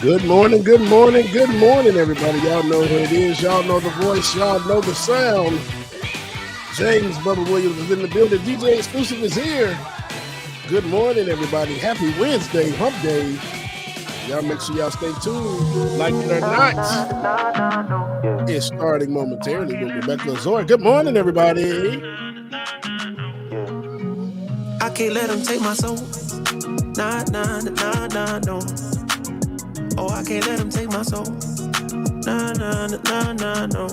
Good morning, everybody. Y'all know who it is. Y'all know the voice. Y'all know the sound. James Bubba Williams is in the building. DJ Exclusive is here. Good morning, everybody. Happy Wednesday, hump day. Y'all make sure y'all stay tuned. Like it or not, it's starting momentarily with Rebecca Zor. Good morning, everybody. I can't let them take my soul. Nah, no. Oh, I can't let him take my soul. Nah, no.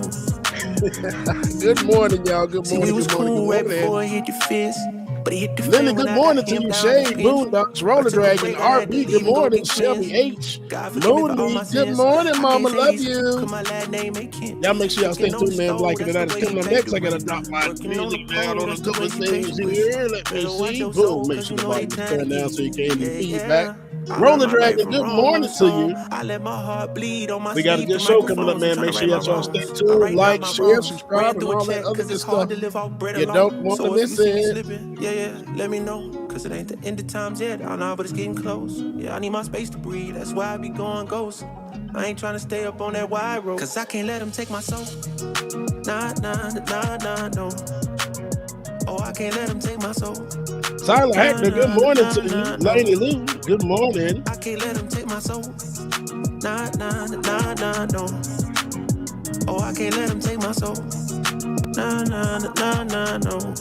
Good morning, y'all. Good morning. See, we was cool right before he hit the fence. But he hit the Lily, good morning to you. Shade, Boondocks, Roller Dragon, RB, good morning. Shelby H, Mooney, good morning, Mama, love you. Y'all make sure y'all stay tuned, man. Like it or not, it's coming up next. I gotta drop my music down on a couple of things here. Let me see. Boom, make sure the volume is turned down so you can't hear feedback. Roller Dragon, good morning to you. We got a good show coming up, man. Make sure y'all stay tuned, like, share, subscribe, and all that other good stuff. You don't want to miss it. Yeah, let me know, cause it ain't the end of times yet. I know, but it's getting close. Yeah, I need my space to breathe, that's why I be going ghost. I ain't trying to stay up on that wide road, cause I can't let him take my soul. Nah, no. Oh, I can't let him take my soul. Tyler Hector, good morning to you. Lady Lou, good morning. I can't let him take my soul. Nah, no. Oh, I can't let him take my soul. Nah, no.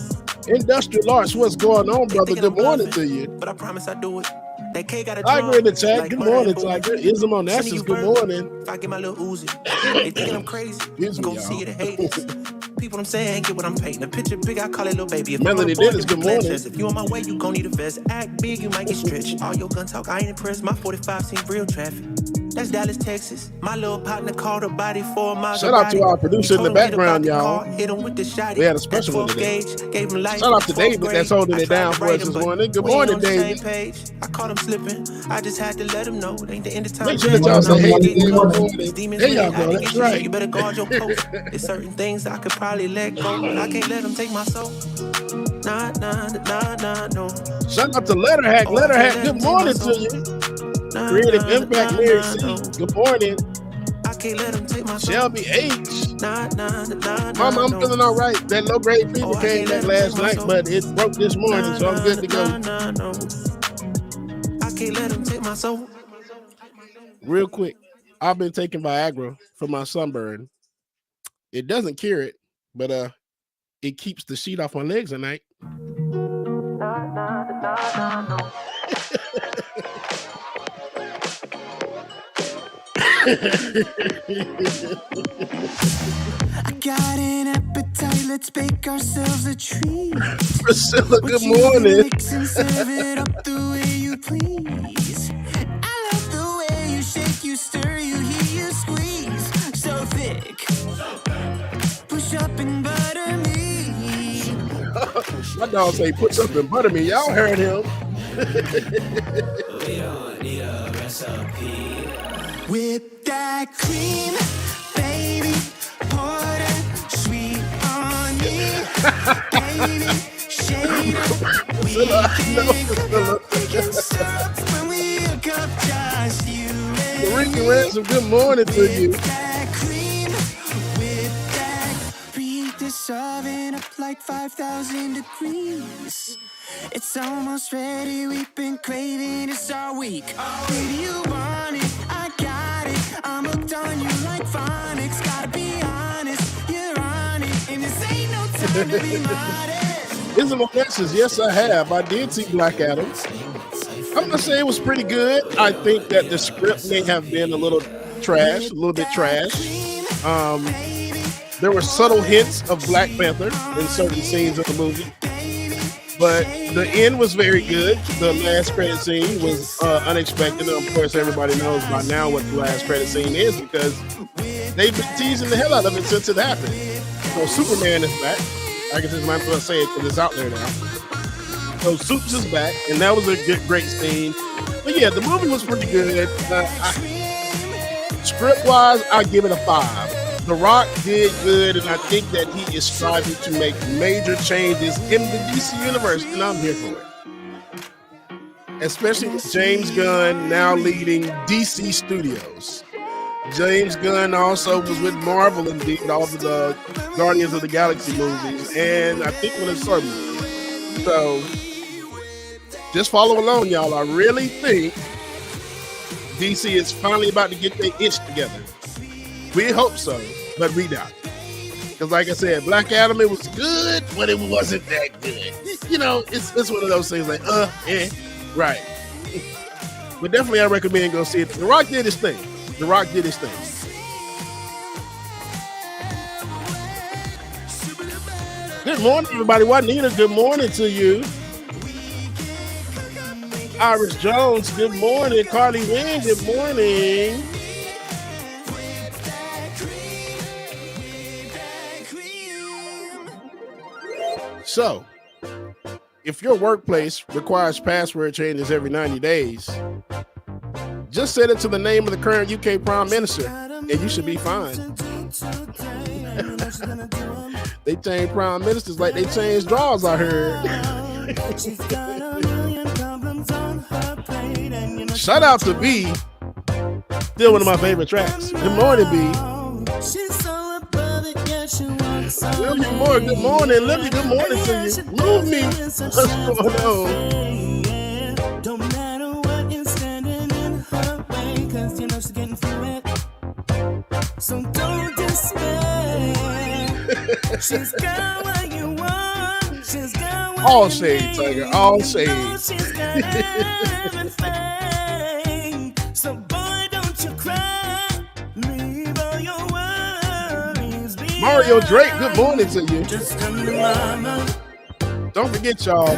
Industrial Arts, what's going on, brother? Good morning to you. But I promise I do it. Tiger in the chat. Good morning, Tiger. Ism on Nash's. Good morning. If I get my little Uzi, they thinking I'm crazy. Go see it and hate it. People I'm saying get what I'm painting. A picture big, I call it little baby. If Melody Dennis, good morning. If you on my way, you gon' need a vest. Act big, you might get stretched. All your gun talk, I ain't impressed. My 45 seen real traffic. That's Dallas, Texas. My little partner called a body for my. Shout out to our producer in the background, y'all. Hit him with the shot. We had a special one today. Shout out to David that's holding it down for us this morning. Good morning, David. I caught him slipping. I just had to let him know. It ain't the end of time. Make sure that y'all say hey to David. There y'all go. That's right. You better guard your post. There's certain things I could probably let go, but I can't let him take my soul. Nah, no. Shout out to Letterhack. Letterhack, good morning to you. Creative Impact, Mary C. Good morning. I can't let him take my soul. Shelby H. Nah, Mama, I'm feeling all right. That low grade fever came back last night, but it broke this morning, so I'm good to go. I can't let him take my soul. Real quick, I've been taking Viagra for my sunburn. It doesn't cure it, but it keeps the sheet off my legs at night. I got an appetite, let's bake ourselves a treat. Priscilla, good morning. Mix and serve it up the way you please. I love the way you shake, you stir, you heat, you squeeze. So thick, push up and butter me. My dog say push up and butter me. Y'all heard him. We don't need a recipe. Whip that cream, baby, pour that sweet on me, baby, shade up, we can stop when we hook up just you and Ricky Ransom, good morning to you. Whip that cream, whip that, preheat this oven up like 5,000 degrees. It's almost ready, we've been craving this all week. Baby, you want it, I got it. I'm hooked on you like phonics. Gotta be honest, you're on it, and this ain't no time to be modest. Isn't no answers? Yes, I have. I did see Black Adam. I'm gonna say it was pretty good. I think that the script may have been a little bit trash. There were subtle hints of Black Panther in certain scenes of the movie, but the end was very good. The last credit scene was unexpected. Of course, everybody knows by now what the last credit scene is because they've been teasing the hell out of it since it happened. So Superman is back. I guess it's my to say it because it's out there now. So Supes is back, and that was a great scene. But yeah, the movie was pretty good. Script-wise, I give it a 5. The Rock did good, and I think that he is striving to make major changes in the DC universe, and I'm here for it. Especially with James Gunn now leading DC Studios. James Gunn also was with Marvel and did all of the Guardians of the Galaxy movies, and I think with a certain. So just follow along, y'all. I really think DC is finally about to get their itch together. We hope so, but we doubt. Because like I said, Black Adam, it was good, but it wasn't that good. You know, it's one of those things like, right. But definitely I recommend go see it. The Rock did his thing. The Rock did his thing. Good morning, everybody. Juanita, good morning to you. Iris Jones, good morning. Carly Wynn, good morning. So, if your workplace requires password changes every 90 days, just set it to the name of the current UK Prime Minister, and you should be fine. They change Prime Ministers like they change draws, I heard. Shout out to B. Still one of my favorite tracks. Good morning, B. Lily Moore, good morning. Lily, good morning to you. Move me. What's going on? Don't matter what is standing in her way, cause you know she's getting through it. So don't despair. She's got what you want. She's got what all shade, Tiger. All shade. She's got everything. So boy, don't you cry. Leave all your worries behind. Mario Drake, good morning to you. Just come to mama. Don't forget, y'all.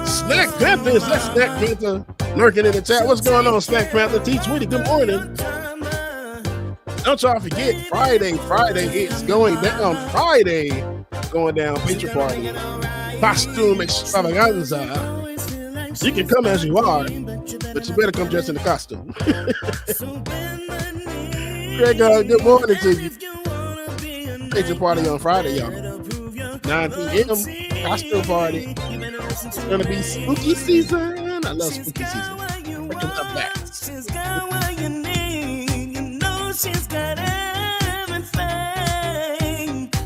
Snack Panther, is that Snack Panther lurking in the chat? What's going on, Snack Panther? T Tweety, good morning. Don't y'all forget, Friday it's going down. Friday, going down, picture party, costume extravaganza. You can come as you are, but you better come dressed in the costume. Greg, good morning to you. Picture party on Friday, y'all. 9 p.m. costume party. It's gonna be spooky season. I love spooky season. We're coming back. She's got what you need. You know she's got everything.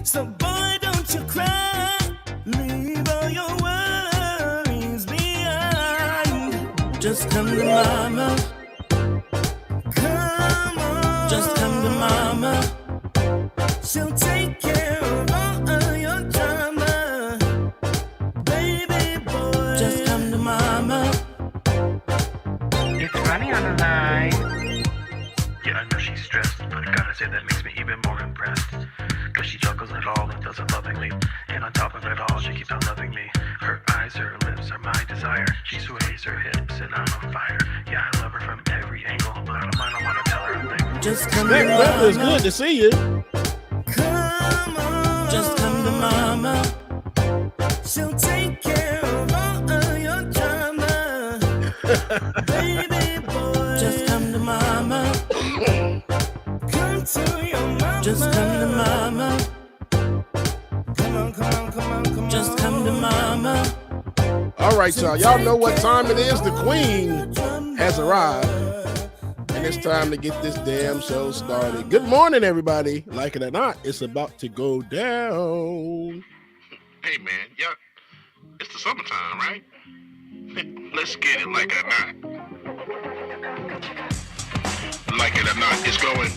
So boy, don't you cry. Leave all your worries behind. Just come to mama. Come on. Just come to mama. She'll take care of all of your drama. Baby boy. Just come to mama. It's Ronnie on the line. Yeah, I know she's stressed, but I gotta say that makes me even more impressed. Cause she juggles it all and does it lovingly. And on top of it all, she keeps on loving me. Her eyes, her lips are my desire. She sways her hips and I'm on fire. Yeah, I love her from every angle, but I don't wanna tell her a thing. Just come Snack to Panther, it's mama. good to see you. Come on. Just come to mama. She'll take care of all of your drama. Baby boy. Just come to mama. Come to your mama. Just come to mama. Come on, come on, come on, come on. Just come to mama. All right, y'all. Y'all know what time it is. The Queen has arrived. And it's time to get this damn show started. Good morning, everybody. Like it or not, it's about to go down. Hey man, It's the summertime, right? Let's get it like or not. Like it or not, it's going.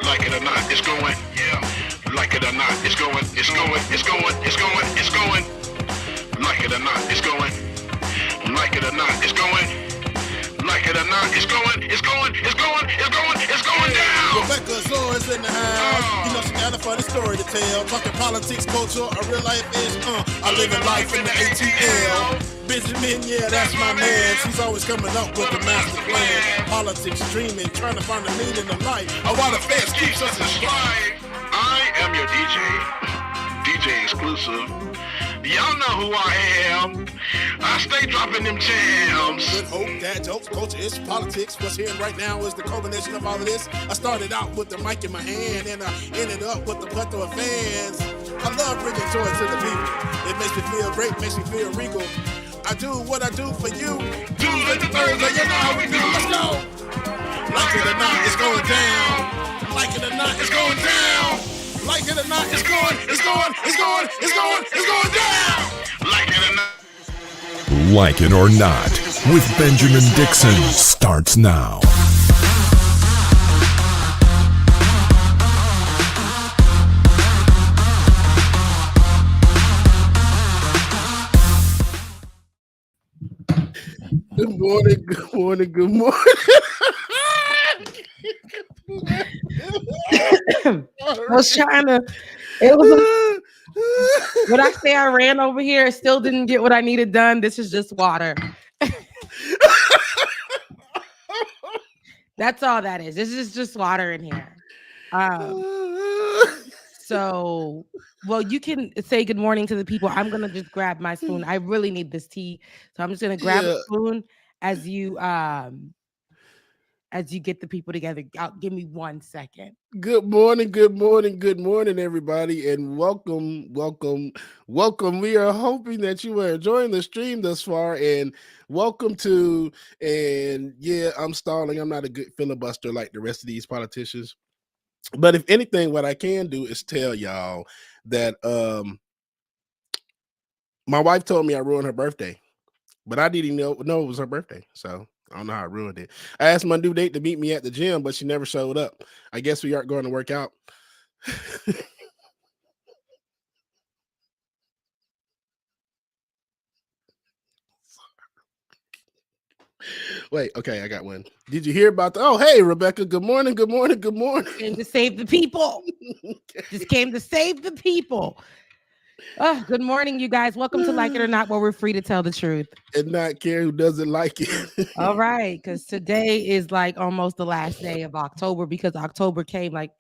Like it or not, it's going. Yeah. Like it or not, it's going. It's going. It's going. It's going. It's going. Like it or not, it's going. Like it or not, it's going. Like it or not, it's going. It's going. It's going. It's going. It's going down. Rebecca Zora's in the house. You know she got a funny story to tell. Talking politics, culture, a real life is. I live in life in the ATL. Benjamin, yeah, that's my man. She's always coming up with a master plan. Politics, dreaming, trying to find the meaning of life. While the fans keeps us in stride. I am your DJ exclusive. Y'all know who I am. I stay dropping them jams. Good hope, dad jokes, culture is politics. What's here right now is the culmination of all of this. I started out with the mic in my hand and I ended up with the plethora of fans. I love bringing joy to the people. It makes me feel great, makes me feel regal. I do what I do for you. Tuesday to Thursday, you know how we do. Let's go. Like it or not, it's going down. Like it or not, it's going down. Like it or not, it's going, it's going, it's going, it's going, it's going down. Like it or not. Like It or Not with Benjamin Dixon starts now. Good morning, good morning, good morning. I was trying to, it was, when I say I ran over here, I still didn't get what I needed done. This is just water. That's all that is. This is just water in here. So, well, you can say good morning to the people. I'm going to just grab my spoon. I really need this tea. So I'm just going to grab a spoon as you get the people together. Give me 1 second. Good morning, good morning, good morning, everybody, and welcome, welcome, welcome. We are hoping that you are enjoying the stream thus far, and welcome to, and yeah, I'm stalling. I'm not a good filibuster like the rest of these politicians. But if anything, what I can do is tell y'all that my wife told me I ruined her birthday, but I didn't know it was her birthday, so I don't know how I ruined it. I asked my due date to meet me at the gym, but she never showed up. I guess we aren't going to work out. Wait, okay, I got one. Did you hear about oh, hey, Rebecca, good morning, good morning, good morning. Came to save the people. Just came to save the people. Oh, good morning, you guys. Welcome to Like It or Not, where we're free to tell the truth. And not care who doesn't like it. All right, because today is like almost the last day of October because October came like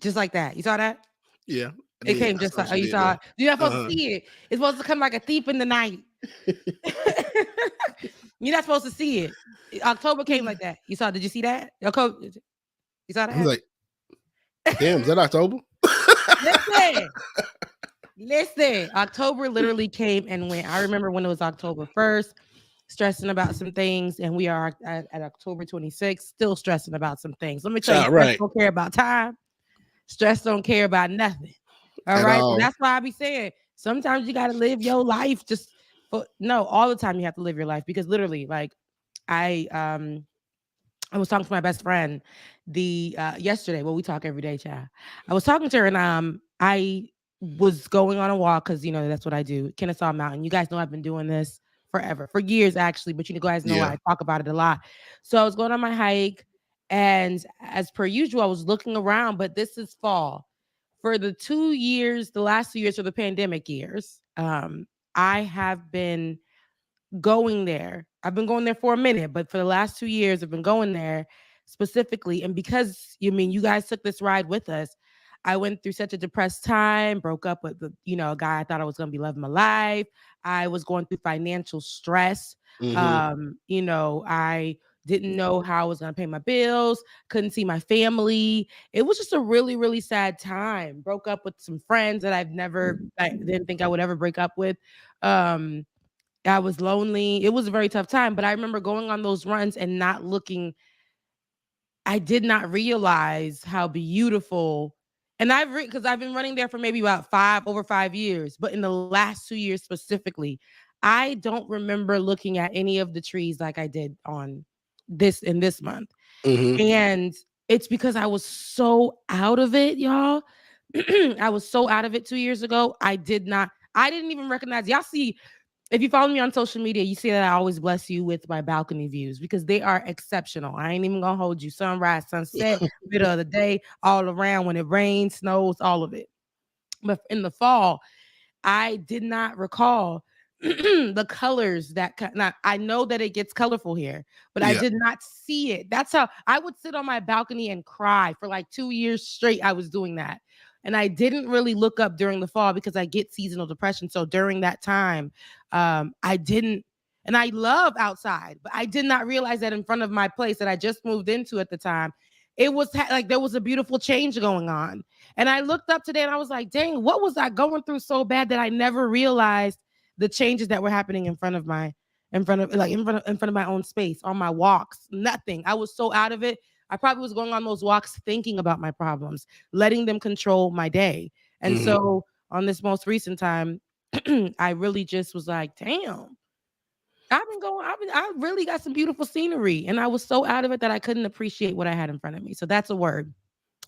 just like that. You saw that? Yeah. It came just like, you saw it. You're not supposed to see it. It's supposed to come like a thief in the night. You're not supposed to see it. October came like that. You saw? Did you see that? You saw that? I was like, damn, is that October? Listen. October literally came and went. I remember when it was October 1st, stressing about some things, and we are at October 26th, still stressing about some things. Let me tell you, stress don't care about time. Stress don't care about nothing. All right. So that's why I be saying sometimes you got to live your life all the time you have to live your life, because literally, like I was talking to my best friend yesterday. Well, we talk every day, child. I was talking to her, and I was going on a walk because that's what I do, Kennesaw Mountain. You guys know I've been doing this forever, for years actually, but you guys know I talk about it a lot. So I was going on my hike, and as per usual, I was looking around, but this is fall. For the last 2 years for the pandemic years, I have been going there. I've been going there for a minute, but for the last 2 years, I've been going there specifically. And because you guys took this ride with us, I went through such a depressed time, broke up with a guy I thought I was going to be loving my life. I was going through financial stress. Mm-hmm. I didn't know how I was going to pay my bills, couldn't see my family. It was just a really, really sad time. Broke up with some friends that I didn't think I would ever break up with. I was lonely. It was a very tough time, but I remember going on those runs and not looking. I did not realize how beautiful And because I've been running there for maybe about over 5 years, but in the last 2 years specifically, I don't remember looking at any of the trees like I did in this month. Mm-hmm. And it's because I was so out of it, y'all. I was so out of it 2 years ago. I didn't even recognize. Y'all see, if you follow me on social media, you see that I always bless you with my balcony views because they are exceptional. I ain't even gonna hold you. Sunrise, sunset, middle of the day, all around, when it rains, snows, all of it. But in the fall, I did not recall the colors I know that it gets colorful here, but I did not see it. That's how I would sit on my balcony and cry for like 2 years straight. I was doing that. And I didn't really look up during the fall because I get seasonal depression. So during that time, I didn't, and I love outside, but I did not realize that in front of my place that I just moved into at the time, it was like there was a beautiful change going on. And I looked up today and I was like, dang, what was I going through so bad that I never realized the changes that were happening in front of my own space, on my walks? Nothing. I was so out of it. I probably was going on those walks thinking about my problems, letting them control my day. And so on this most recent time, I really just was like, damn, I really got some beautiful scenery. And I was so out of it that I couldn't appreciate what I had in front of me. So that's a word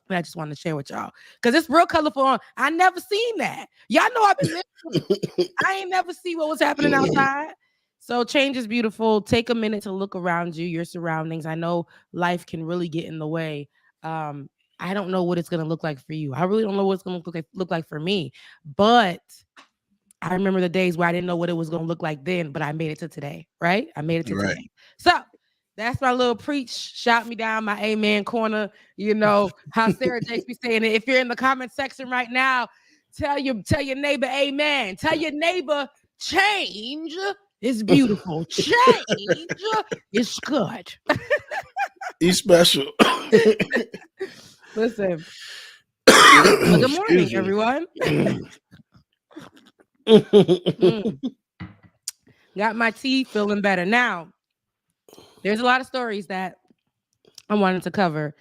that I just wanted to share with y'all because it's real colorful. I never seen that. Y'all know I've been living. I ain't never see what was happening outside. So change is beautiful. Take a minute to look around you, your surroundings. I know life can really get in the way. I don't know what it's going to look like for you. I really don't know what it's going to look like for me. But I remember the days where I didn't know what it was going to look like then, but I made it to today, right? I made it to today. So that's my little preach. Shout me down my amen corner. You know how Sarah Jakes be saying it. If you're in the comment section right now, tell your neighbor amen. Tell your neighbor change is beautiful. Change is good. He's special. Listen. Well, good morning, everyone. Got my tea, feeling better now. There's a lot of stories that I wanted to cover.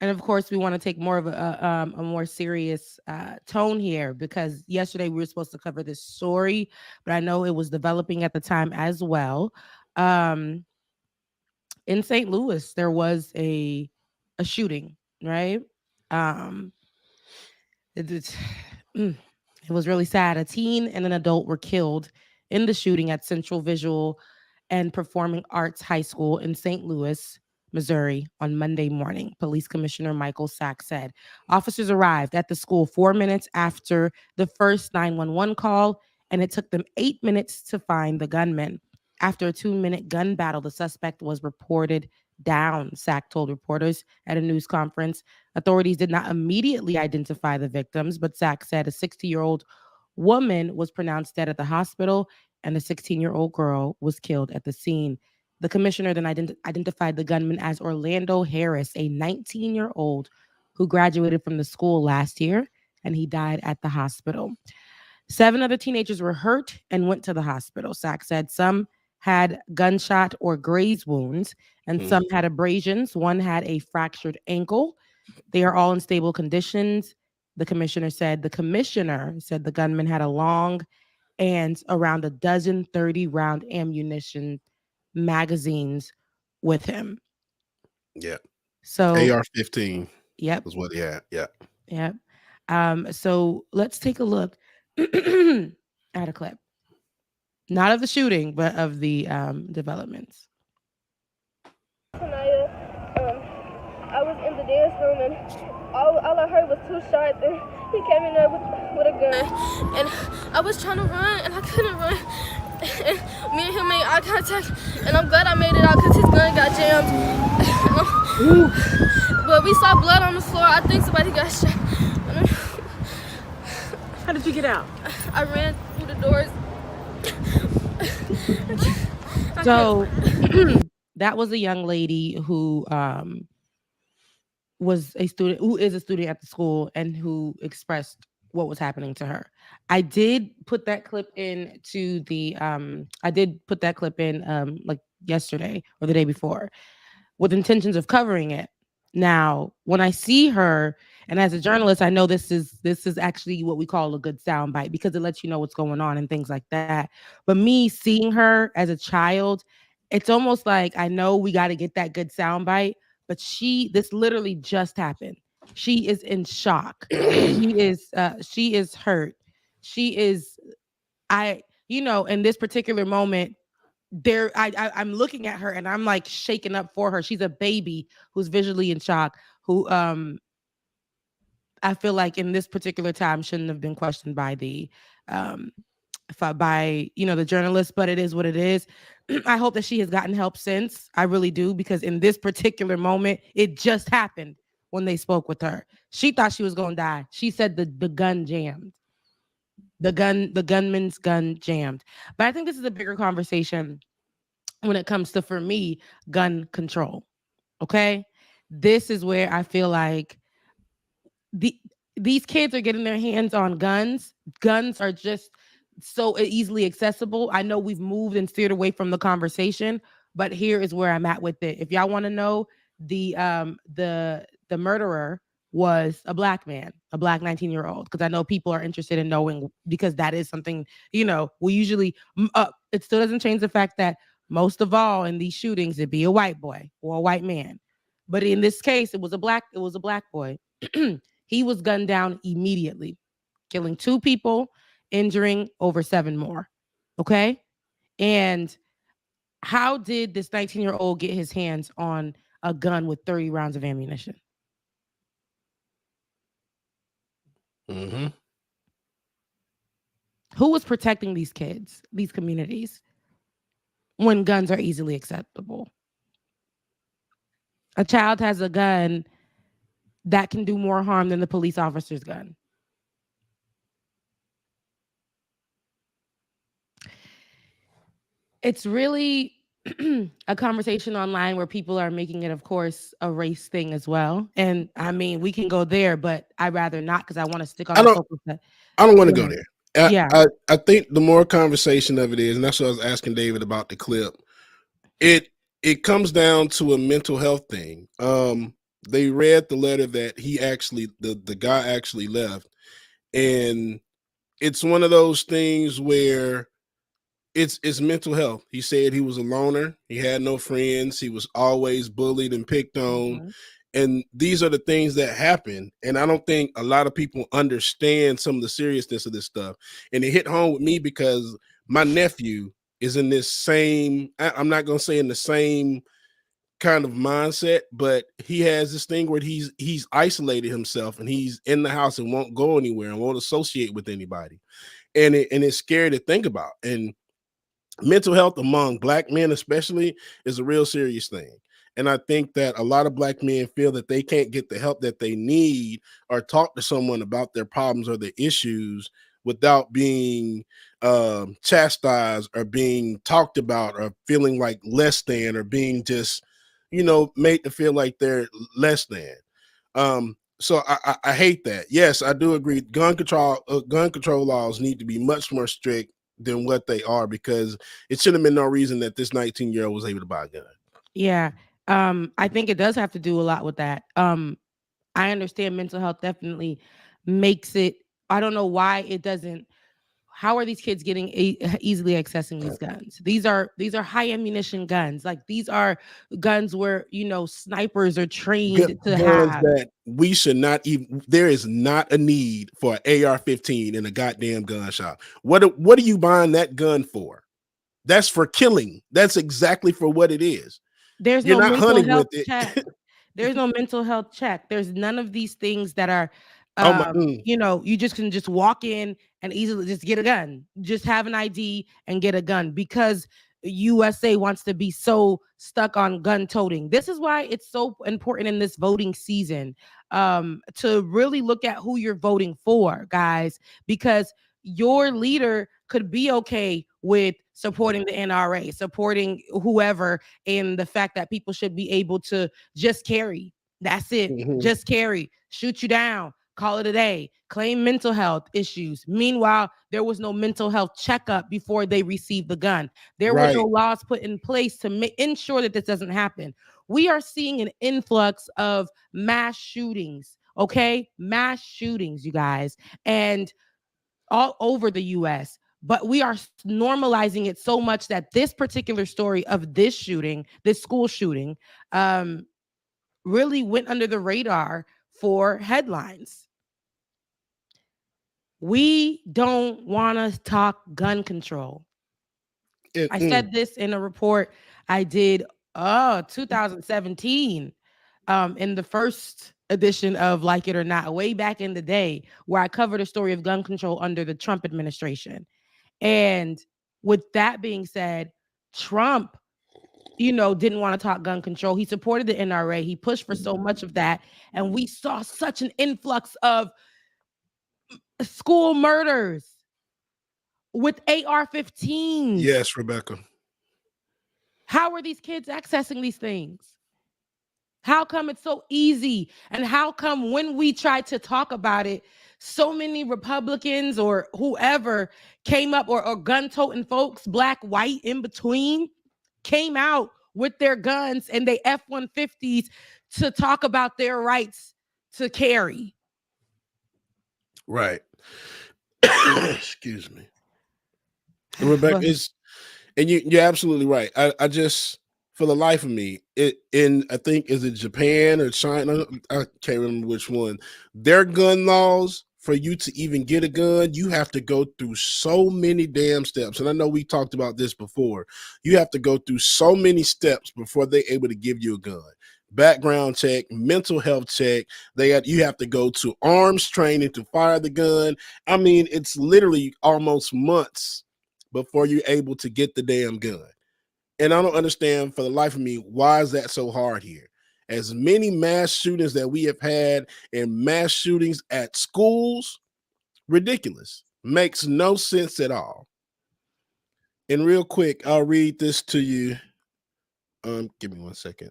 And of course, we want to take more of a more serious tone here because yesterday we were supposed to cover this story, but I know it was developing at the time as well. In St. Louis, there was a shooting, right? It was really sad. A teen and an adult were killed in the shooting at Central Visual and Performing Arts High School in St. Louis, Missouri on Monday morning. Police Commissioner Michael Sachs said officers arrived at the school 4 minutes after the first 911 call, and it took them 8 minutes to find the gunman. After a 2-minute gun battle, the suspect was reported down, Sachs told reporters at a news conference. Authorities did not immediately identify the victims, but Sachs said a 60-year-old woman was pronounced dead at the hospital and a 16-year-old girl was killed at the scene. The commissioner then identified the gunman as Orlando Harris, a 19-year-old who graduated from the school last year, and he died at the hospital. 7 other teenagers were hurt and went to the hospital. Sachs said some had gunshot or graze wounds, and some had abrasions. One had a fractured ankle. They are all in stable conditions. The commissioner said the gunman had a long and around a dozen 30-round ammunition magazines with him. Yeah. So AR-15. Yep. Was what he had. Yeah. Yep. So let's take a look at a clip. Not of the shooting, but of the developments. I was in the dance room and all I heard was 2 shots and he came in there with a gun and I was trying to run and I couldn't run and me and him made eye contact and I'm glad I made it out because his gun got jammed. But we saw blood on the floor. I think somebody got shot. How did you get out? I ran through the doors. So that was a young lady who is a student at the school and who expressed what was happening to her. I did put that clip in like yesterday or the day before with intentions of covering it. Now, when I see her, And as a journalist, I know this is actually what we call a good soundbite because it lets you know what's going on and things like that. But me seeing her as a child, it's almost like I know we got to get that good soundbite, but this literally just happened. She is in shock. She is hurt. She is in this particular moment I'm looking at her and I'm like shaken up for her. She's a baby who's visually in shock, who I feel like in this particular time shouldn't have been questioned by the the journalist, but it is what it is. I hope that she has gotten help since. I really do, because in this particular moment, it just happened when they spoke with her. She thought she was going to die. She said the gun jammed. The gunman's gun jammed. But I think this is a bigger conversation when it comes to, for me, gun control. Okay? This is where I feel like these kids are getting their hands on guns. Guns are just so easily accessible. I know we've moved and steered away from the conversation, but here is where I'm at with it. If y'all want to know, the murderer was a black man, a black 19-year-old, because I know people are interested in knowing, because that is something, we usually it still doesn't change the fact that most of all in these shootings it'd be a white boy or a white man. But in this case, it was a black boy. He was gunned down immediately, killing 2 people, injuring over 7 more. Okay? And how did this 19-year-old get his hands on a gun with 30 rounds of ammunition? Mm-hmm. Who was protecting these kids, these communities, when guns are easily acceptable? A child has a gun that can do more harm than the police officer's gun. It's really a conversation online where people are making it, of course, a race thing as well. And I mean, we can go there, but I'd rather not, because I want to stick on the focus. I don't want to go there. Yeah. I think the more conversation of it is, and that's what I was asking David about the clip, it comes down to a mental health thing. They read the letter that he actually, the guy actually left. And it's one of those things where it's mental health. He said he was a loner. He had no friends. He was always bullied and picked on. Mm-hmm. And these are the things that happen. And I don't think a lot of people understand some of the seriousness of this stuff. And it hit home with me because my nephew is in this same, I'm not going to say in the same kind of mindset, but he has this thing where he's isolated himself and he's in the house and won't go anywhere and won't associate with anybody. And it's scary to think about. And mental health among Black men especially is a real serious thing. And I think that a lot of Black men feel that they can't get the help that they need or talk to someone about their problems or their issues without being chastised or being talked about or feeling like less than or being just, made to feel like they're less than. So I hate that. Yes, I do agree. Gun control laws need to be much more strict than what they are, because it should have been no reason that this 19-year-old was able to buy a gun. Yeah. I think it does have to do a lot with that. I understand mental health definitely makes it, I don't know why it doesn't. How are these kids getting easily accessing these guns? These are high ammunition guns. Like, these are guns where, snipers are trained to have. That we should not even, there is not a need for an AR-15 in a goddamn gun shop. What are you buying that gun for? That's for killing. That's exactly for what it is. You're not mental health check. There's no mental health check. There's none of these things that are, you just can just walk in and easily just get a gun, just have an ID and get a gun, because USA wants to be so stuck on gun toting. This is why it's so important in this voting season to really look at who you're voting for, guys, because your leader could be okay with supporting the NRA, supporting whoever, and the fact that people should be able to just carry. That's it. Mm-hmm. Just carry, shoot you down, call it a day, claim mental health issues. Meanwhile, there was no mental health checkup before they received the gun. There were no laws put in place to ensure that this doesn't happen. We are seeing an influx of mass shootings Okay, mass shootings, you guys, and all over the US. But we are normalizing it so much that this particular story of this shooting, this school shooting, really went under the radar for headlines. We don't want to talk gun control. I said this in a report I did 2017 in the first edition of Like It or Not, way back in the day, where I covered a story of gun control under the Trump administration. And with that being said, Trump, didn't want to talk gun control. He supported the NRA. He pushed for so much of that. And we saw such an influx of school murders with AR-15s. Yes, Rebecca. How are these kids accessing these things? How come it's so easy? And how come when we try to talk about it, so many Republicans or whoever came up, or gun-toting folks, black, white, in between, came out with their guns and they F-150s to talk about their rights to carry? Right. Excuse me. Rebecca, and you're absolutely right. I just, for the life of me, I think, is it Japan or China? I can't remember which one. Their gun laws, for you to even get a gun, you have to go through so many damn steps. And I know we talked about this before. You have to go through so many steps before they're able to give you a gun. Background check, mental health check. You have to go to arms training to fire the gun. I mean, it's literally almost months before you're able to get the damn gun. And I don't understand for the life of me, why is that so hard here? As many mass shootings that we have had, and mass shootings at schools, ridiculous. Makes no sense at all. And real quick, I'll read this to you. Give me 1 second.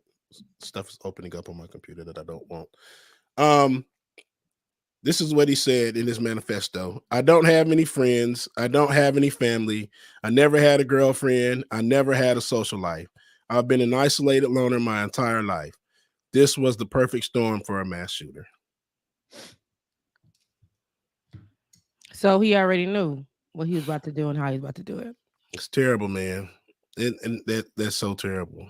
Stuff is opening up on my computer that I don't want. This is what he said in his manifesto. I don't have any friends. I don't have any family. I never had a girlfriend. I never had a social life. I've been an isolated loner my entire life. This was the perfect storm for a mass shooter. So he already knew what he was about to do and how he was about to do it. It's terrible, man. And that's so terrible.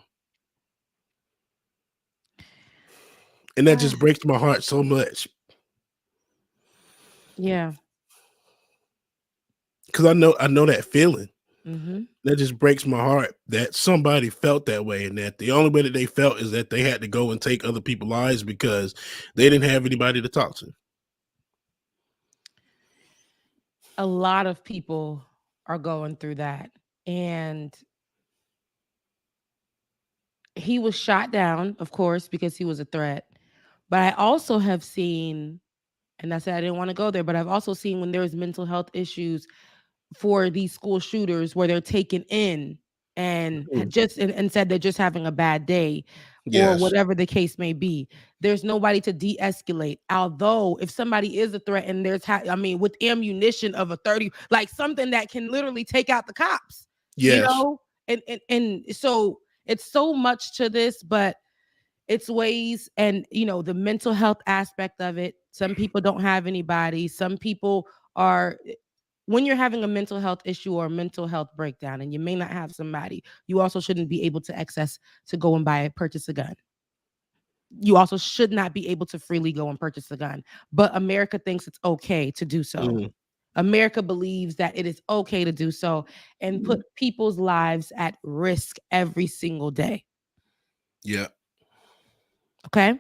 And that just breaks my heart so much. Yeah. Because I know that feeling. Mm-hmm. That just breaks my heart that somebody felt that way, and that the only way that they felt is that they had to go and take other people's lives because they didn't have anybody to talk to. A lot of people are going through that. And he was shot down, of course, because he was a threat. But I also have seen, and I said I didn't want to go there, but I've also seen when there's mental health issues for these school shooters where they're taken in and and said they're just having a bad day, or whatever the case may be. There's nobody to de-escalate. Although if somebody is a threat and there's with ammunition of a 30, like something that can literally take out the cops, and so it's so much to this, but it's ways, and the mental health aspect of it. Some people don't have anybody. Some people are, when you're having a mental health issue or a mental health breakdown and you may not have somebody, you also shouldn't be able to go and purchase a gun. You also should not be able to freely go and purchase a gun. But America thinks it's okay to do so. Mm. America believes that it is okay to do so and put people's lives at risk every single day. Yeah. Okay.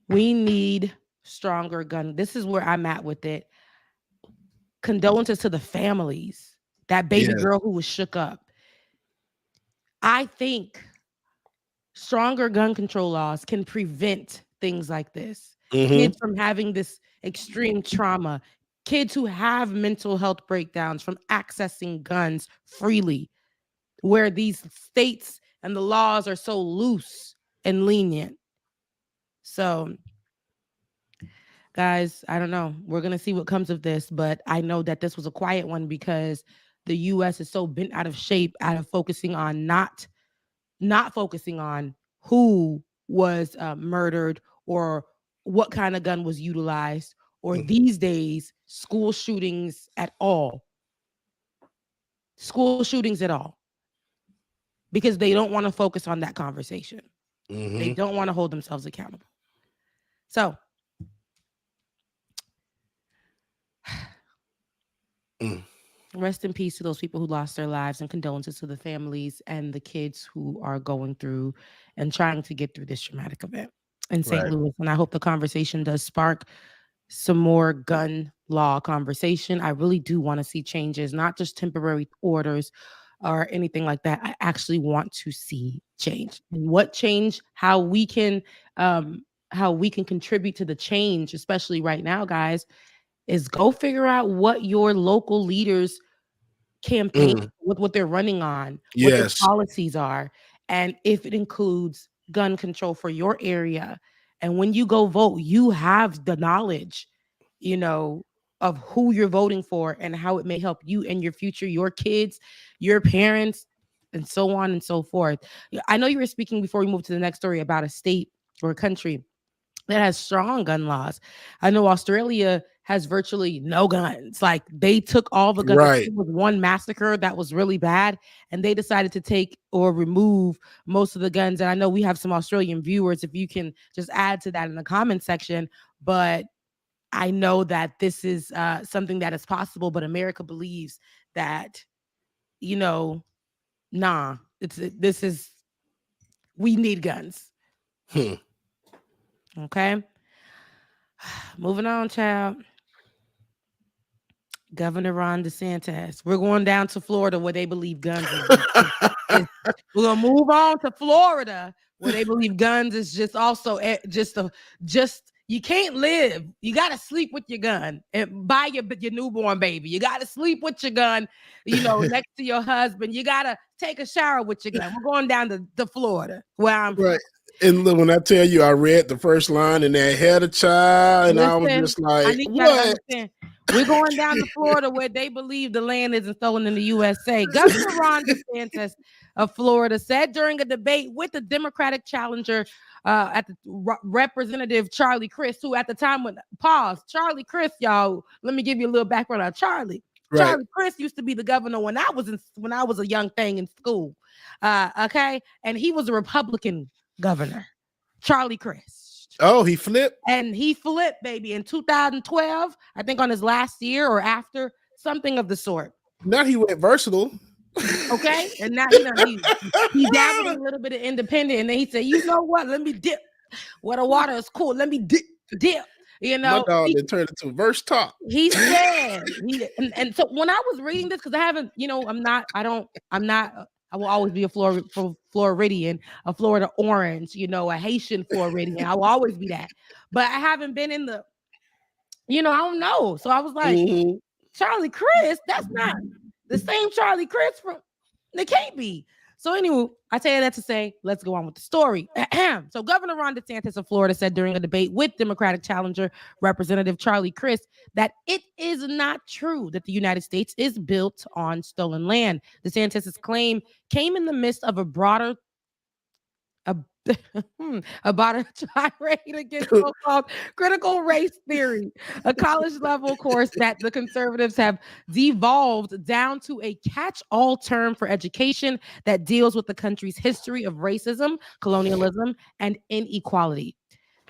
We need stronger gun. This is where I'm at with it. Condolences to the families, that baby girl who was shook up. I think stronger gun control laws can prevent things like this. Kids from having this extreme trauma, kids who have mental health breakdowns from accessing guns freely, where these states and the laws are so loose and lenient. So, guys, I don't know. We're going to see what comes of this, but I know that this was a quiet one because the U.S. is so bent out of shape, out of focusing on not focusing on who was murdered or what kind of gun was utilized, or these days, school shootings at all. School shootings at all. Because they don't want to focus on that conversation. They don't want to hold themselves accountable. So, rest in peace to those people who lost their lives, and condolences to the families and the kids who are going through and trying to get through this traumatic event in St. Louis. And I hope the conversation does spark some more gun law conversation. I really do want to see changes, not just temporary orders or anything like that. I actually want to see change. And what change, how we can contribute to the change, especially right now, guys, is go figure out what your local leaders campaign, what they're running on, what their policies are, and if it includes gun control for your area. And when you go vote, you have the knowledge, of who you're voting for and how it may help you and your future, your kids, your parents, and so on and so forth. I know you were speaking before we move to the next story about a state or a country that has strong gun laws. I know Australia has virtually no guns. Like, they took all the guns. Right. It was one massacre that was really bad, and they decided to take or remove most of the guns. And I know we have some Australian viewers, if you can just add to that in the comment section. But I know that this is something that is possible, but America believes that, we need guns. Okay. Moving on, child. Governor Ron DeSantis. We're going down to Florida where they believe guns is we're going to move on to Florida where they believe guns is just also just you can't live. You got to sleep with your gun and buy your newborn baby. You got to sleep with your gun, next to your husband. You got to take a shower with your gun. We're going down to Florida where I'm from. And look, when I tell you, I read the first line and they had a child, and I was just like, I need you to understand. We're going down to Florida where they believe the land isn't stolen in the USA. Governor Ron DeSantis of Florida said during a debate with the Democratic challenger at the Representative Charlie Crist, who at the time Charlie Crist, y'all, let me give you a little background on Charlie. Right. Charlie Crist used to be the governor when I was a young thing in school. Okay, and he was a Republican governor, Charlie Crist. Oh, he flipped? And he flipped, baby, in 2012, I think on his last year or after, something of the sort. Now he went versatile. Okay, and now he dabbled a little bit of independent, and then he said, you know what, let me dip where the water is cool. Let me dip. My dog then turned into verse talk. He said, and so when I was reading this, because I haven't, I will always be a Floridian, a Florida orange, a Haitian Floridian. I will always be that. But I haven't been in the, I don't know. So I was like, Charlie Crist, that's not the same Charlie Crist from, it can't be. So anyway, I tell you that to say, let's go on with the story. So Governor Ron DeSantis of Florida said during a debate with Democratic challenger Representative Charlie Crist that it is not true that the United States is built on stolen land. DeSantis' claim came in the midst of a broader tirade against so-called critical race theory, a college-level course that the conservatives have devolved down to a catch-all term for education that deals with the country's history of racism, colonialism, and inequality.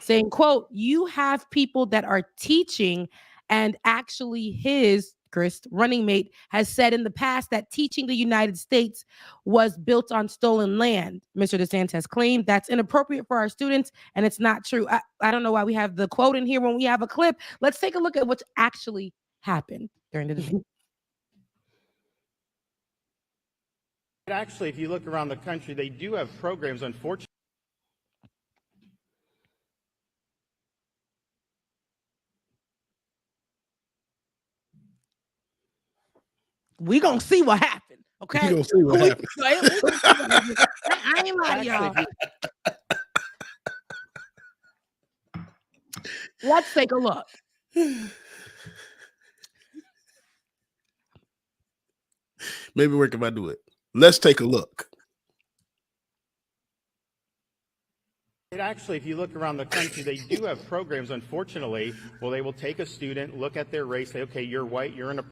Saying, quote, you have people that are teaching, and actually his Crist running mate has said in the past that teaching the United States was built on stolen land. Mr. DeSantis claimed that's inappropriate for our students, and it's not true. I don't know why we have the quote in here when we have a clip. Let's take a look at what's actually happened during the debate. Actually, if you look around the country, they do have programs, unfortunately. We gonna see what happened, okay? We gonna see what happened. I ain't lying, y'all. Let's take a look. Maybe where can I do it? Let's take a look. Actually, if you look around the country, they do have programs, unfortunately, well, they will take a student, look at their race, say, okay, you're white, you're in a...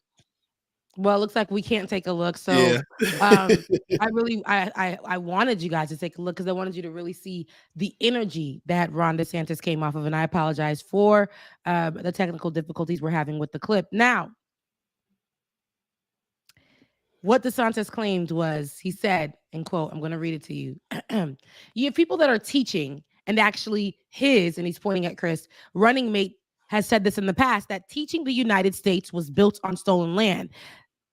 Well, it looks like we can't take a look. So Yeah. I wanted you guys to take a look because I wanted you to really see the energy that Ron DeSantis came off of. And I apologize for the technical difficulties we're having with the clip. Now, what DeSantis claimed was, he said, and quote, I'm going to read it to you. You have people that are teaching, and actually and he's pointing at Chris, running mate has said this in the past, that teaching the United States was built on stolen land.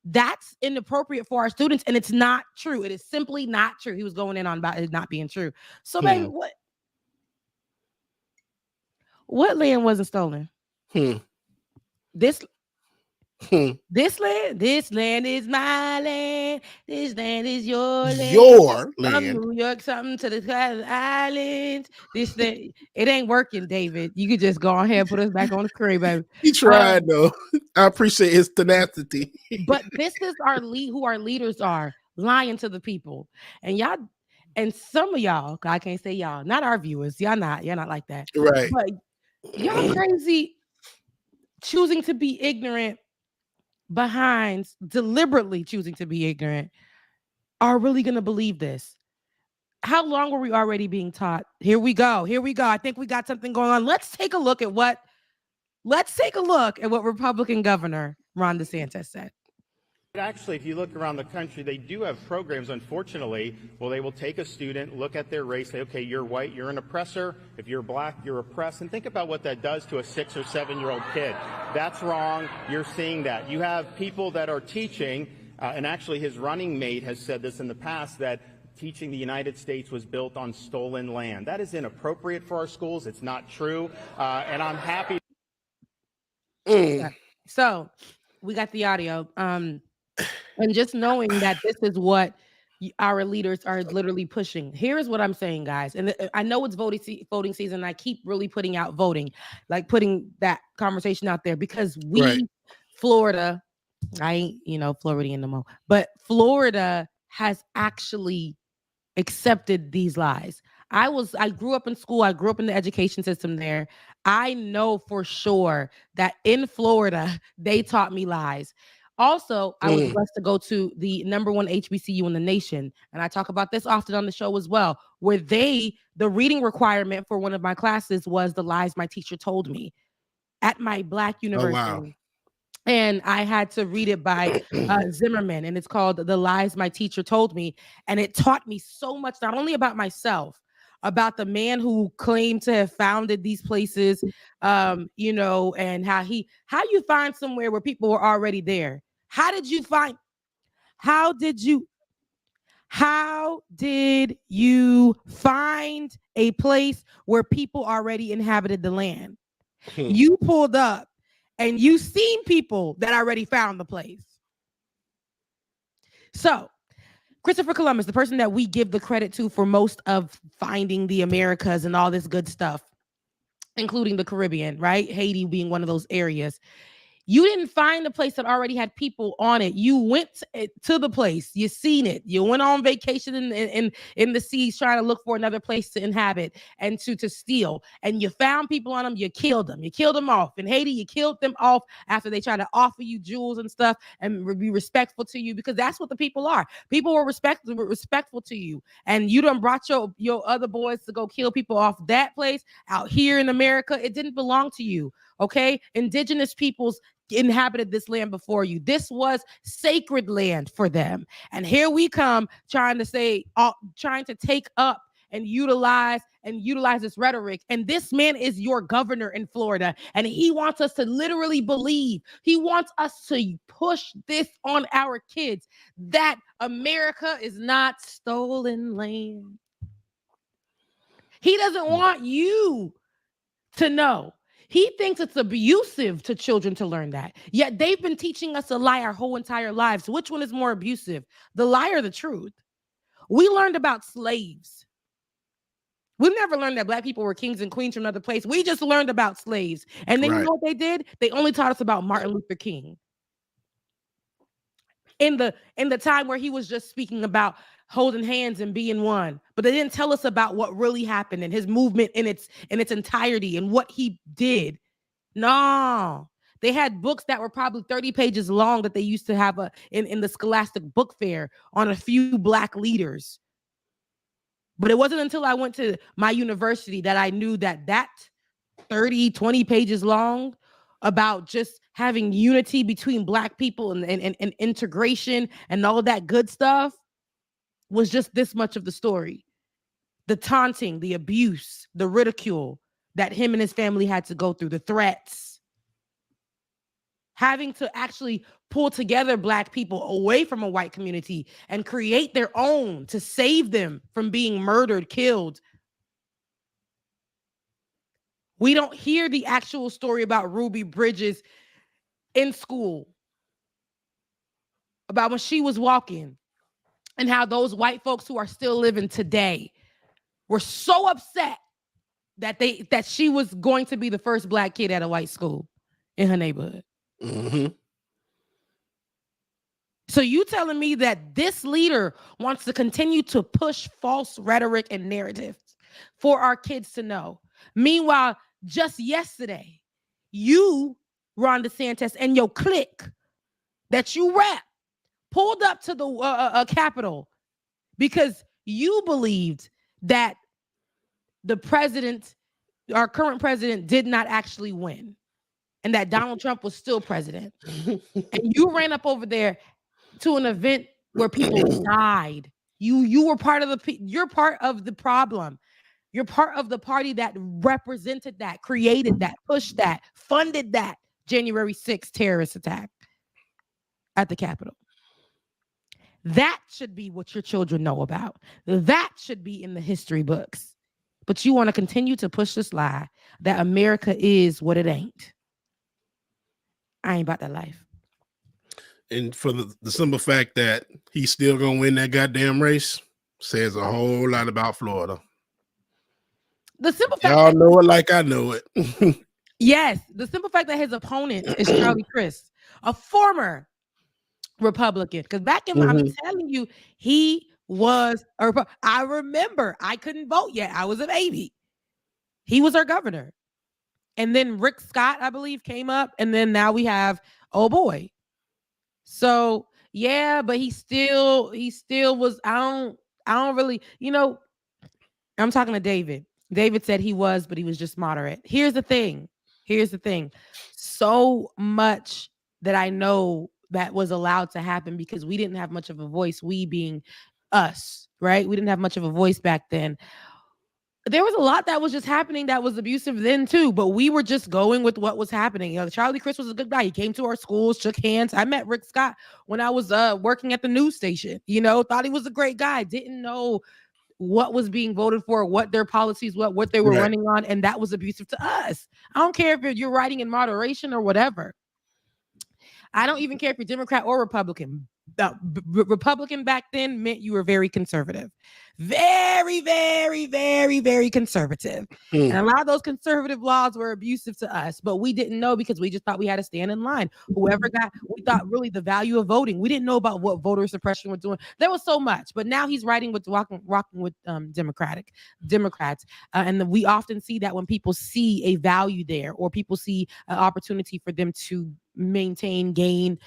That's inappropriate for our students, and it's not true. It is simply not true. He was going in on about it not being true. So, baby, what land wasn't stolen? This land is my land. This land is your land. Your land. From New York, something to the islands. This thing, it ain't working, David. You could just go ahead and put us back on the screen, baby. He tried though. I appreciate his tenacity. But this is who our leaders are, lying to the people. And y'all, and some of y'all, I can't say y'all, not our viewers. You're not like that. Right. But y'all crazy choosing to be ignorant deliberately choosing to be ignorant are really going to believe this. How long were we already being taught? Here we go. I think we got something going on. Let's take a look at what Republican Governor Ron DeSantis said. Actually, if you look around the country, they do have programs, unfortunately, well, they will take a student, look at their race, say, okay, you're white, you're an oppressor. If you're black, you're oppressed. And think about what that does to a 6 or 7-year-old kid. That's wrong. You're seeing that. You have people that are teaching, and actually his running mate has said this in the past, that teaching the United States was built on stolen land. That is inappropriate for our schools. It's not true. And I'm happy. So we got the audio. And just knowing that this is what our leaders are literally pushing. Here's what I'm saying, guys. And I know it's voting season. I keep really putting out voting, like putting that conversation out there because Florida, I ain't, Floridian no more, but Florida has actually accepted these lies. I grew up in school. I grew up in the education system there. I know for sure that in Florida, they taught me lies. Also, I was blessed to go to the #1 HBCU in the nation. And I talk about this often on the show as well, where the reading requirement for one of my classes was The Lies My Teacher Told Me at my Black university. Oh, wow. And I had to read it by Zimmerman, and it's called The Lies My Teacher Told Me. And it taught me so much, not only about myself, about the man who claimed to have founded these places, and how you find somewhere where people were already there. How did you find a place where people already inhabited the land? You pulled up and you seen people that already found the place. So Christopher Columbus, the person that we give the credit to for most of finding the Americas and all this good stuff, including the Caribbean, right? Haiti being one of those areas. You didn't find a place that already had people on it. You went to the place. You seen it. You went on vacation in the seas trying to look for another place to inhabit and to steal. And you found people on them. You killed them. You killed them off. In Haiti, you killed them off after they tried to offer you jewels and stuff and be respectful to you, because that's what the people are. People were respectful to you. And you done brought your other boys to go kill people off that place out here in America. It didn't belong to you. Okay? Indigenous peoples inhabited this land before you. This was sacred land for them. And here we come trying to take up and utilize this rhetoric. And this man is your governor in Florida. And he wants us to literally believe. He wants us to push this on our kids that America is not stolen land. He doesn't want you to know. He thinks it's abusive to children to learn that. Yet they've been teaching us a lie our whole entire lives. Which one is more abusive, the lie or the truth? We learned about slaves. We never learned that Black people were kings and queens from another place. We just learned about slaves. And then You know what they did? They only taught us about Martin Luther King. in the time where he was just speaking about holding hands and being one, but they didn't tell us about what really happened and his movement in its entirety and what he did. No, they had books that were probably 30 pages long that they used to have in the Scholastic Book Fair on a few Black leaders. But it wasn't until I went to my university that I knew that 30, 20 pages long about just having unity between Black people and integration and all of that good stuff was just this much of the story. The taunting, the abuse, the ridicule that him and his family had to go through, the threats, having to actually pull together Black people away from a white community and create their own to save them from being murdered, killed. We don't hear the actual story about Ruby Bridges in school, about when she was walking and how those white folks who are still living today were so upset that she was going to be the first Black kid at a white school in her neighborhood. Mm-hmm. So you telling me that this leader wants to continue to push false rhetoric and narratives for our kids to know. Meanwhile, just yesterday, you, Ron DeSantis, and your clique that you rep pulled up to the Capitol because you believed that the president, our current president, did not actually win and that Donald Trump was still president. And you ran up over there to an event where people died. You were part of you're part of the problem. You're part of the party that represented that, created that, pushed that, funded that January 6th terrorist attack at the Capitol. That should be what your children know about. That should be in the history books. But you want to continue to push this lie that America is what it ain't. I ain't about that life. And for the simple fact that he's still going to win that goddamn race says a whole lot about Florida. The simple fact y'all know it like I know it. Yes, the simple fact that his opponent is Charlie Crist, a former Republican. Because back in, I'm telling you, he was I remember I couldn't vote yet. I was a baby. He was our governor. And then Rick Scott, I believe, came up. And then now we have, oh boy. So yeah, but he still was, I don't really, I'm talking to David. David said he was, but he was just moderate. Here's the thing. So much that I know that was allowed to happen because we didn't have much of a voice, we being us, right? We didn't have much of a voice back then. There was a lot that was just happening that was abusive then too, but we were just going with what was happening. Charlie Crist was a good guy. He came to our schools, shook hands. I met Rick Scott when I was working at the news station, thought he was a great guy. Didn't know what was being voted for, what their policies, what they were running on. And that was abusive to us. I don't care if you're writing in moderation or whatever. I don't even care if you're Democrat or Republican. Republican back then meant you were very conservative. Very, very, very, very conservative. And a lot of those conservative laws were abusive to us, but we didn't know because we just thought we had to stand in line. We thought really the value of voting. We didn't know about what voter suppression was doing. There was so much, but now he's rocking with Democrats. And we often see that when people see a value there or people see an opportunity for them to maintain, gain,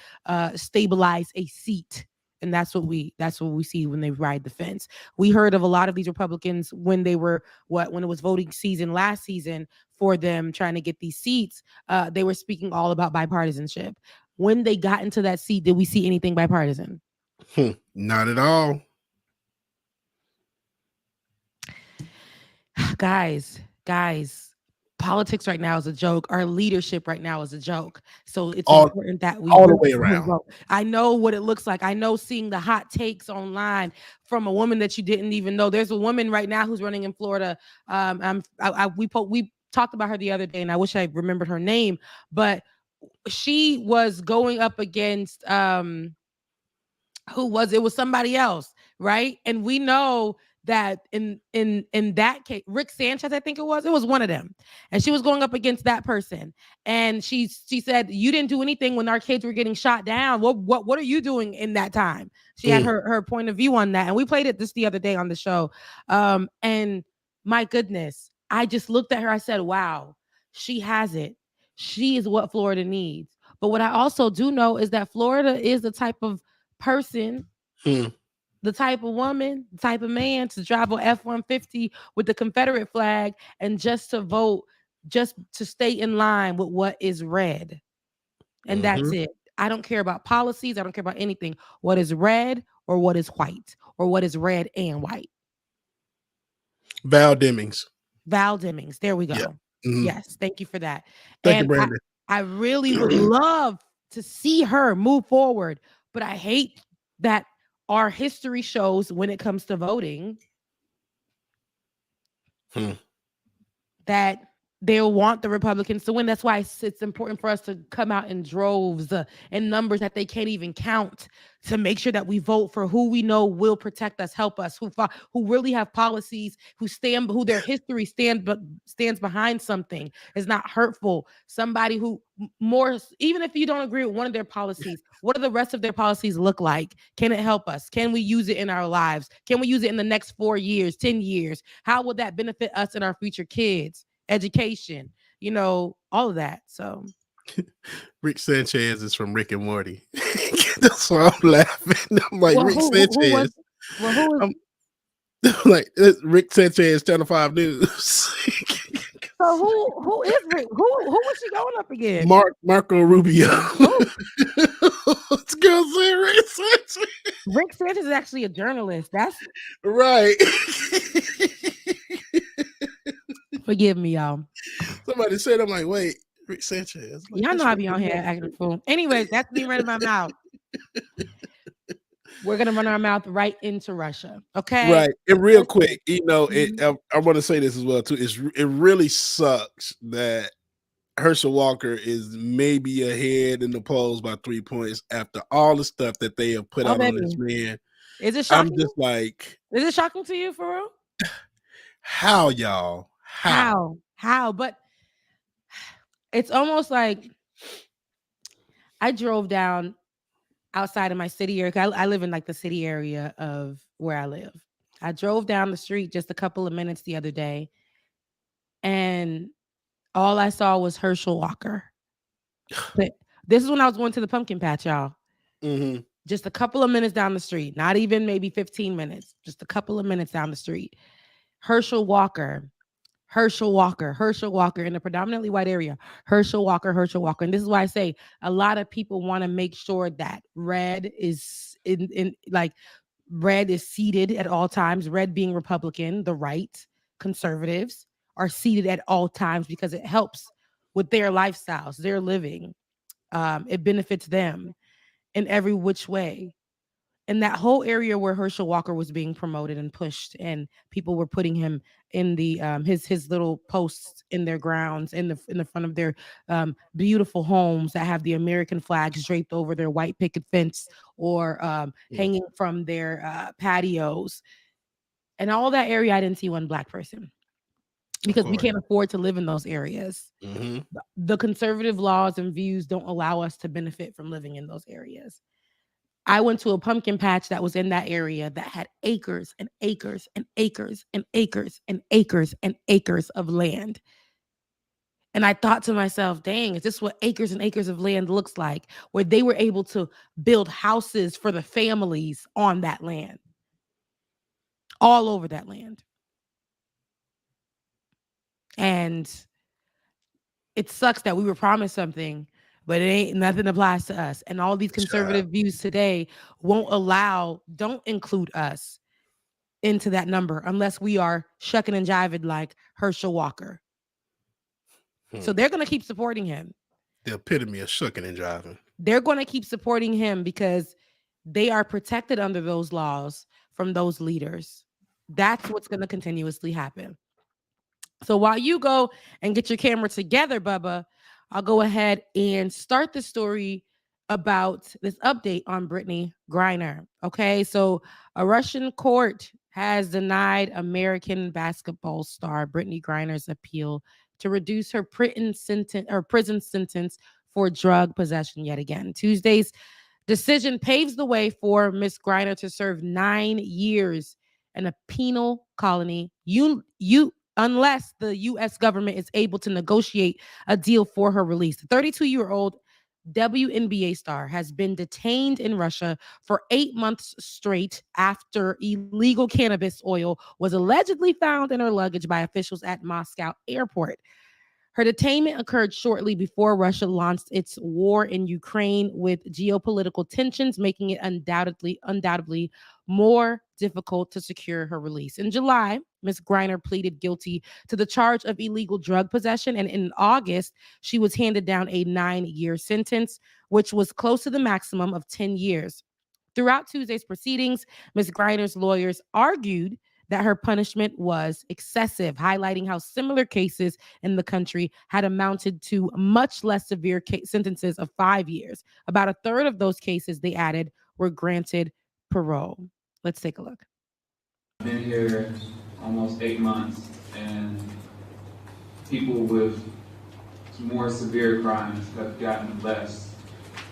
stabilize a seat. And that's what we see when they ride the fence. We heard of a lot of these Republicans when they were when it was voting season last season for them trying to get these seats, they were speaking all about bipartisanship. When they got into that seat, did we see anything bipartisan? Not at all. Guys, politics right now is a joke. Our leadership right now is a joke. So it's important that we all the way around. I know what it looks like. I know seeing the hot takes online from a woman that you didn't even know. There's a woman right now who's running in Florida. We talked about her the other day, and I wish I remembered her name, but she was going up against who was it? Was somebody else, right? And we know that in that case, Rick Sanchez, I think it was one of them, and she was going up against that person, and she said, you didn't do anything when our kids were getting shot down. What are you doing in that time? She had her point of view on that, and we played it the other day on the show. And my goodness, I just looked at her. I said, wow, she has it. She is what Florida needs. But what I also do know is that Florida is the type of person, the type of woman, the type of man to drive an F-150 with the Confederate flag and just to vote, just to stay in line with what is red. And that's it. I don't care about policies. I don't care about anything. What is red or what is white or what is red and white. Val Demings. There we go. Yeah. Yes. Thank you for that. Thank you, Brandon. I really would love to see her move forward, but I hate that our history shows when it comes to voting that they'll want the Republicans to win. That's why it's important for us to come out in droves and numbers that they can't even count to make sure that we vote for who we know will protect us, help us, who really have policies, who their history stands behind something, is not hurtful. Somebody who even if you don't agree with one of their policies, what do the rest of their policies look like? Can it help us? Can we use it in our lives? Can we use it in the next 4 years, 10 years? How will that benefit us and our future kids? Education, all of that. So Rick Sanchez is from Rick and Morty. That's why I'm laughing. I'm like, Rick Sanchez. Like Rick Sanchez, Channel 5 News. So who is Rick? Who was she going up against? Marco Rubio. This girl saying Rick Sanchez. Rick Sanchez is actually a journalist. That's right. Forgive me, y'all. Somebody said, I'm like, wait, Rick Sanchez. Like, y'all know I be on here acting a fool. Anyways, that's me running my mouth. We're going to run our mouth right into Russia. Okay. Right. And real quick, I want to say this as well, too. It really sucks that Herschel Walker is maybe ahead in the polls by 3 points after all the stuff that they have put out on this man. Is it shocking? I'm just like, is it shocking to you for real? How, y'all? How? But it's almost like I drove down outside of my city area. I live in like the city area of where I live. I drove down the street just a couple of minutes the other day, and all I saw was Herschel Walker. But this is when I was going to the pumpkin patch, y'all. Just a couple of minutes down the street, not even maybe 15 minutes, just a couple of minutes down the street. Herschel Walker in a predominantly white area. Herschel Walker. And this is why I say a lot of people want to make sure that red is red is seated at all times. Red being Republican, the right, conservatives are seated at all times because it helps with their lifestyles, their living. It benefits them in every which way. And that whole area where Herschel Walker was being promoted and pushed, and people were putting him in the his little posts in their grounds, in the front of their beautiful homes that have the American flags draped over their white picket fence, or hanging from their patios, and all that area. I didn't see one black person because we can't afford to live in those areas. The conservative laws and views don't allow us to benefit from living in those areas. I went to a pumpkin patch that was in that area that had acres and acres and acres and acres and acres and acres of land. And I thought to myself, dang, is this what acres and acres of land looks like? Where they were able to build houses for the families on that land. All over that land. And it sucks that we were promised something, but nothing applies to us. And all these conservative views today don't include us into that number unless we are shucking and jiving like Herschel Walker. So they're going to keep supporting him. The epitome of shucking and jiving. They're going to keep supporting him because they are protected under those laws from those leaders. That's what's going to continuously happen. So while you go and get your camera together, Bubba, I'll go ahead and start the story about this update on Brittney Griner. Okay, so a Russian court has denied American basketball star Brittney Griner's appeal to reduce her prison sentence for drug possession yet again. Tuesday's decision paves the way for Miss Griner to serve 9 years in a penal colony unless the U.S. government is able to negotiate a deal for her release. The 32-year-old WNBA star has been detained in Russia for 8 months straight after illegal cannabis oil was allegedly found in her luggage by officials at Moscow airport. Her detainment occurred shortly before Russia launched its war in Ukraine, with geopolitical tensions making it undoubtedly more difficult to secure her release. In July, Ms. Griner pleaded guilty to the charge of illegal drug possession, and in August, she was handed down a 9-year sentence, which was close to the maximum of 10 years. Throughout Tuesday's proceedings, Ms. Griner's lawyers argued that her punishment was excessive, highlighting how similar cases in the country had amounted to much less severe sentences of 5 years. About a third of those cases, they added, were granted parole. Let's take a look. I've been here almost 8 months, and people with more severe crimes have gotten less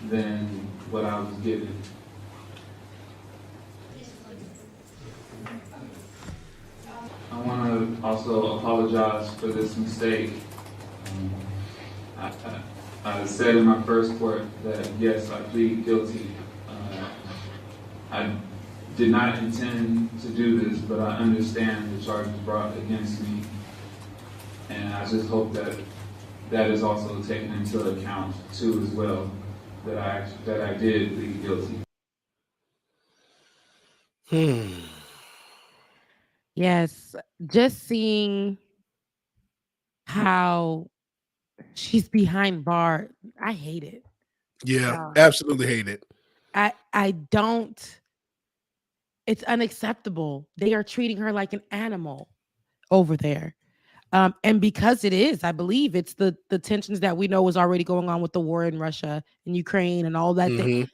than what I was given. I want to also apologize for this mistake. I said in my first court that yes, I plead guilty. I did not intend to do this, but I understand the charges brought against me, and I just hope that that is also taken into account too as well, that I did plead guilty. Yes, just seeing how she's behind bars, I hate it. Yeah, absolutely hate it. I don't. It's unacceptable. They are treating her like an animal over there. And because it is, I believe it's the tensions that we know is already going on with the war in Russia and Ukraine and all that thing.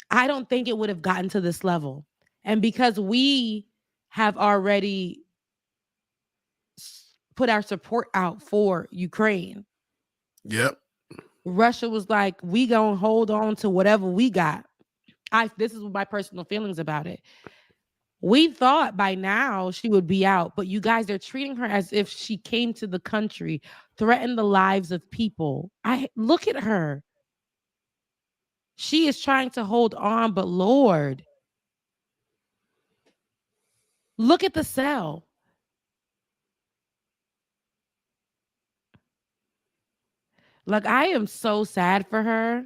I don't think it would have gotten to this level. And because we have already put our support out for Ukraine. Yep. Russia was like, we gonna hold on to whatever we got. This is my personal feelings about it. We thought by now she would be out, but you guys are treating her as if she came to the country, threatened the lives of people. Look at her. She is trying to hold on, but Lord, look at the cell. Like, I am so sad for her.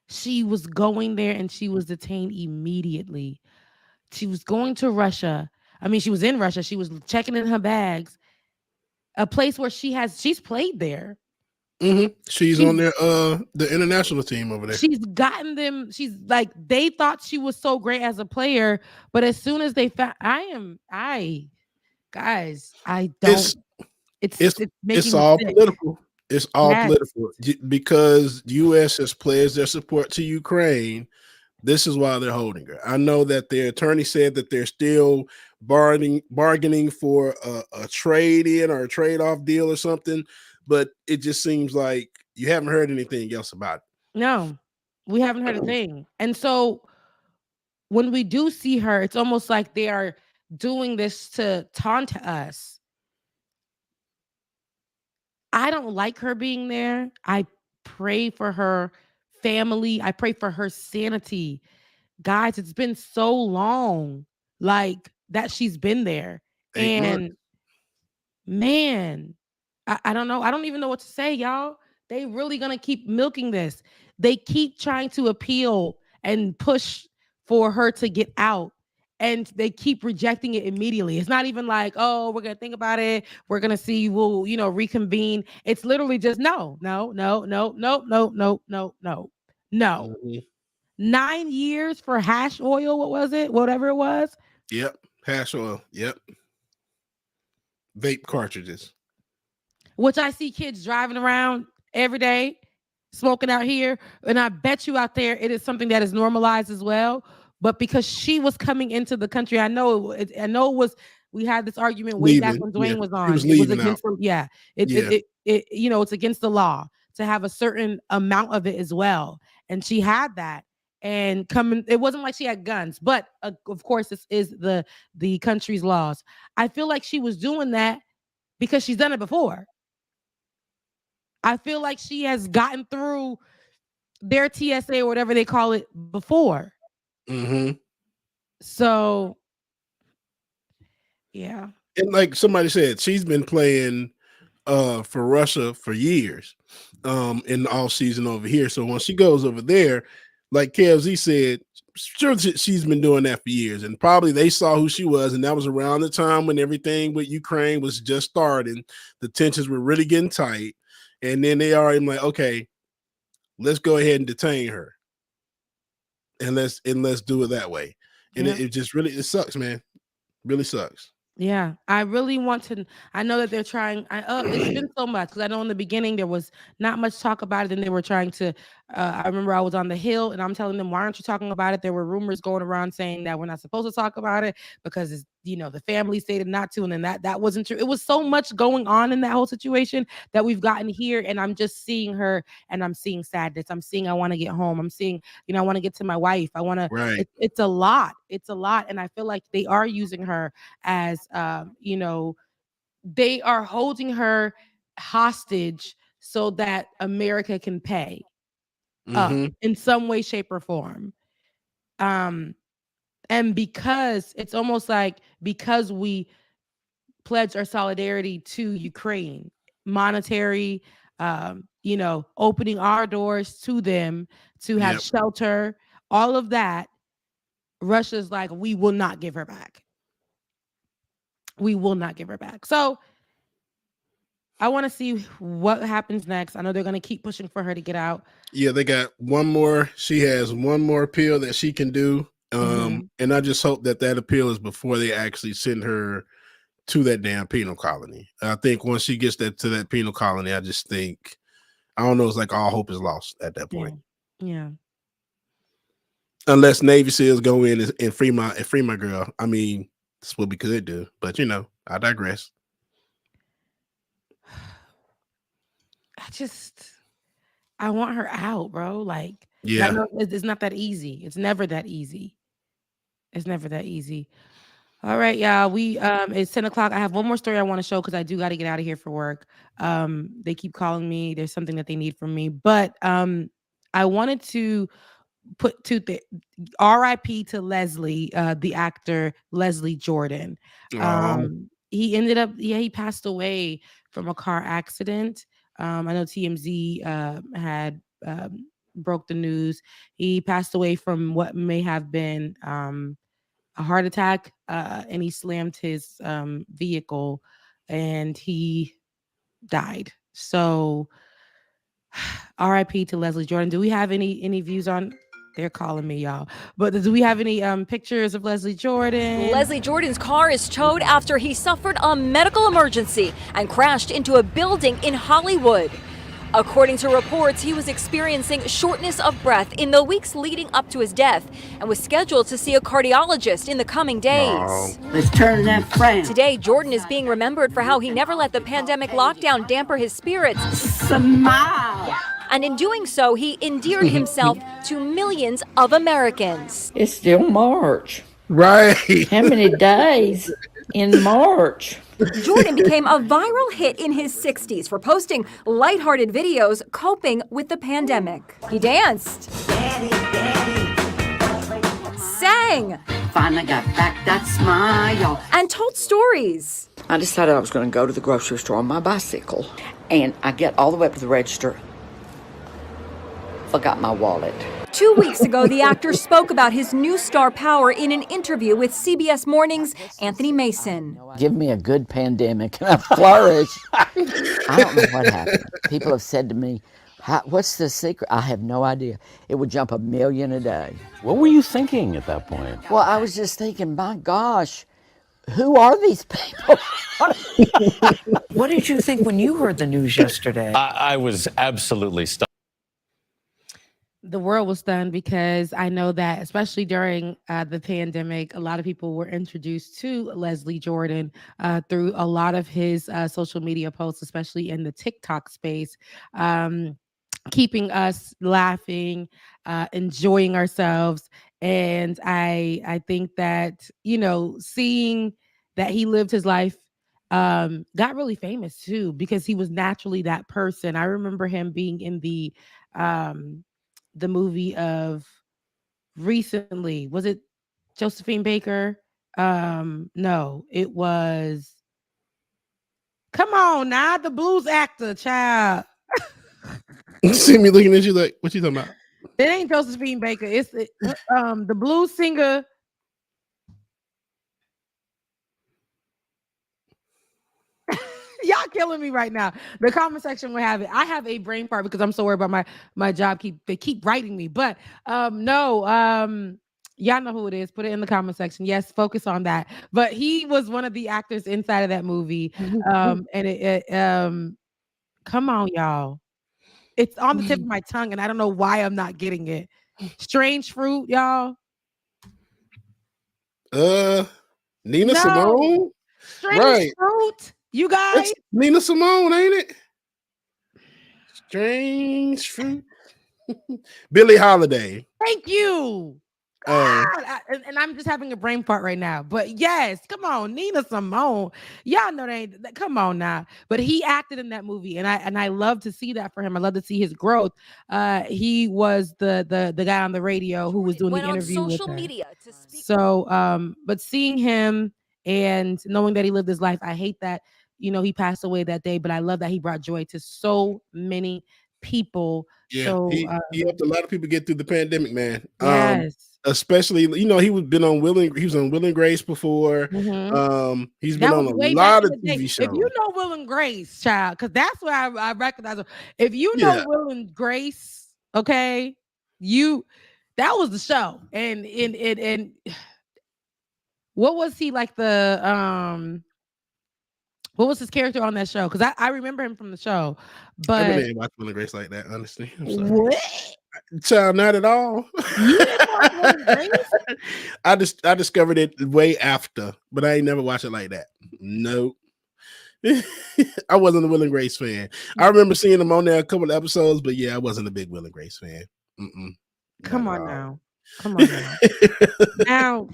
She was going there and she was detained immediately. She was going to Russia. I mean, she was in Russia. She was checking in her bags. A place where she's played there. She's on their the international team over there. She's gotten them. She's like, they thought she was so great as a player, but as soon as they found, It's all political. It's all political because the U.S. has pledged their support to Ukraine. This is why they're holding her. I know that their attorney said that they're still bargaining for a trade-in or a trade-off deal or something, but it just seems like you haven't heard anything else about it. No, we haven't heard a thing. And so when we do see her, it's almost like they are doing this to taunt us. I don't like her being there. I pray for her family. I pray for her sanity. Guys, it's been so long like that she's been there. 8 months. And man, I don't know. I don't even know what to say, y'all. They really gonna keep milking this. They keep trying to appeal and push for her to get out. And they keep rejecting it immediately. It's not even like, oh, we're going to think about it. We're going to see, we'll, reconvene. It's literally just no. 9 years for hash oil. What was it? Whatever it was. Yep. Hash oil. Yep. Vape cartridges. Which I see kids driving around every day, smoking out here. And I bet you out there, it is something that is normalized as well. but because she was coming into the country, I know it was. We had this argument way back when Dwayne was on. It was against it's against the law to have a certain amount of it as well. And she had that. And it wasn't like she had guns, but of course, this is the country's laws. I feel like she was doing that because she's done it before. I feel like she has gotten through their TSA or whatever they call it before. Mm-hmm. So, yeah. And like somebody said, she's been playing for Russia for years in the off season over here. So when she goes over there, like KFZ said, sure she's been doing that for years. And probably they saw who she was. And that was around the time when everything with Ukraine was just starting. The tensions were really getting tight. And then they are like, okay, let's go ahead and detain her. And let's do it that way. And it just really, it sucks, man. Really sucks. Yeah, I really want to. I know that they're trying. It's been so much because I know in the beginning there was not much talk about it, and they were trying to. I remember I was on the Hill, and I'm telling them, "Why aren't you talking about it?" There were rumors going around saying that we're not supposed to talk about it because it's, the family stated not to, and then that wasn't true. It was so much going on in that whole situation that we've gotten here, and I'm just seeing her, and I'm seeing sadness. I'm seeing I want to get home. I'm seeing, I want to get to my wife. I want to. Right. It's a lot. It's a lot, and I feel like they are using her as, they are holding her hostage so that America can pay in some way, shape, or form. And because it's almost like because we pledge our solidarity to Ukraine, monetary, opening our doors to them to have shelter, all of that, Russia's like, we will not give her back. We will not give her back. So I want to see what happens next. I know they're going to keep pushing for her to get out. Yeah, they got one more. She has one more appeal that she can do. And I just hope that appeal is before they actually send her to that damn penal colony. I think once she gets to that penal colony, I just think, I don't know, it's like all hope is lost at that point. Yeah. Unless Navy SEALs go in and free my girl. I mean, that's what we could do. But I digress. I want her out, bro. Like, yeah, it's not that easy. It's never that easy. It's never that easy. All right, y'all. We it's 10 o'clock. I have one more story I want to show because I do got to get out of here for work. They keep calling me. There's something that they need from me, but I wanted to put RIP to Leslie, the actor Leslie Jordan. He ended up, he passed away from a car accident. I know TMZ had broke the news. He passed away from what may have been a heart attack, and he slammed his vehicle and he died. So RIP to Leslie Jordan. Do we have any views on? They're calling me, y'all. But do we have any pictures of Leslie Jordan? Leslie Jordan's car is towed after he suffered a medical emergency and crashed into a building in Hollywood. According to reports, he was experiencing shortness of breath in the weeks leading up to his death and was scheduled to see a cardiologist in the coming days. Let's turn that friend. Today, Jordan is being remembered for how he never let the pandemic lockdown damper his spirits. Smile. And in doing so, he endeared himself to millions of Americans. It's still March. Right. How many days in March? Jordan became a viral hit in his 60s for posting lighthearted videos coping with the pandemic. He danced, sang, Finally got back that smile, and told stories. I decided I was going to go to the grocery store on my bicycle, and I get all the way up to the register. Forgot my wallet. 2 weeks ago, the actor spoke about his new star power in an interview with CBS Morning's Anthony Mason. Give me a good pandemic and I flourish. I don't know what happened. People have said to me, what's the secret? I have no idea. It would jump 1 million a day. What were you thinking at that point? Well, I was just thinking, my gosh, who are these people? What did you think when you heard the news yesterday? I was absolutely stunned. The world was stunned because I know that, especially during the pandemic, a lot of people were introduced to Leslie Jordan through a lot of his social media posts, especially in the TikTok space, keeping us laughing, enjoying ourselves. And I think that, seeing that he lived his life, got really famous too, because he was naturally that person. I remember him being in the movie of recently. Was it Josephine Baker? No, it was. Come on now, the blues actor, child. You see me looking at you like, what you talking about? It ain't Josephine Baker. It's the blues singer. Y'all killing me right now. The comment section will have it. I have a brain fart because I'm so worried about my job. They keep writing me, but no. Y'all know who it is. Put it in the comment section. Yes, focus on that. But he was one of the actors inside of that movie. And it come on, y'all. It's on the tip of my tongue, and I don't know why I'm not getting it. Strange Fruit, y'all. Nina Simone. Strange Fruit. You guys, it's Nina Simone, ain't it? Strange Fruit. Billie Holiday. Thank you. And I'm just having a brain fart right now. But yes, come on, Nina Simone. Y'all know they ain't. Come on now. But he acted in that movie, and I love to see that for him. I love to see his growth. He was the guy on the radio who was doing the interview with her. Media to speak. So, but seeing him and knowing that he lived his life, I hate that he passed away that day. But I love that he brought joy to so many people. Yeah, so he helped a lot of people get through the pandemic, man. Yes. Especially, he was on Will and Grace before. Mm-hmm. He's been on a lot of TV shows. If you know Will and Grace, child, because that's where I recognize him. If you know Will and Grace, okay, that was the show. And what was he like what was his character on that show? Because I remember him from the show, but I really didn't watch Will and Grace like that, honestly. I'm sorry. What? Child, not at all. You didn't watch Will and Grace? I discovered it way after, but I ain't never watched it like that. Nope. I wasn't a Will and Grace fan. I remember seeing him on there a couple of episodes, but yeah, I wasn't a big Will and Grace fan. Come on now. Now,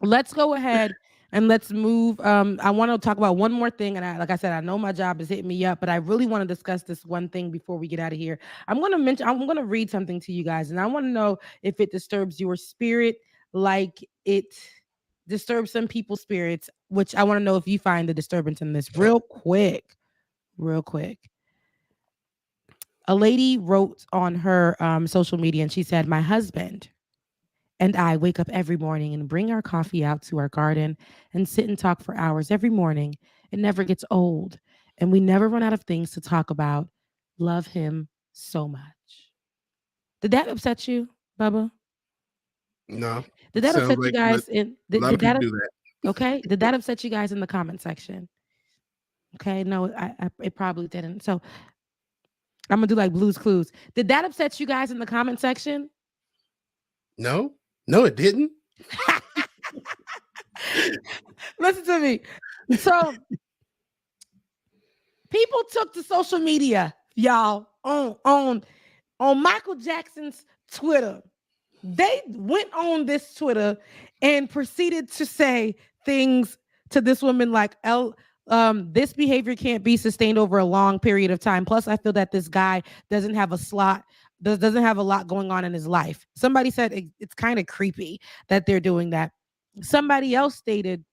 let's go ahead and let's move. I want to talk about one more thing. And like I said, I know my job is hitting me up, but I really want to discuss this one thing before we get out of here. I'm going to read something to you guys, and I want to know if it disturbs your spirit like it disturbs some people's spirits, which I want to know if you find the disturbance in this. Real quick. A lady wrote on her social media, and she said, "My husband and I wake up every morning and bring our coffee out to our garden and sit and talk for hours every morning. It never gets old, and we never run out of things to talk about. Love him so much." Did that upset you, Bubba? No. Did that upset you guys? A lot of people do that. Okay. Did that upset you guys in the comment section? Okay. No, it probably didn't. So I'm gonna do like Blue's Clues. Did that upset you guys in the comment section? No, it didn't. Listen to me. So people took to social media, y'all, on Michael Jackson's Twitter. They went on this Twitter and proceeded to say things to this woman like, this behavior can't be sustained over a long period of time. Plus, I feel that this guy doesn't have a lot going on in his life. Somebody said it's kind of creepy that they're doing that. Somebody else stated,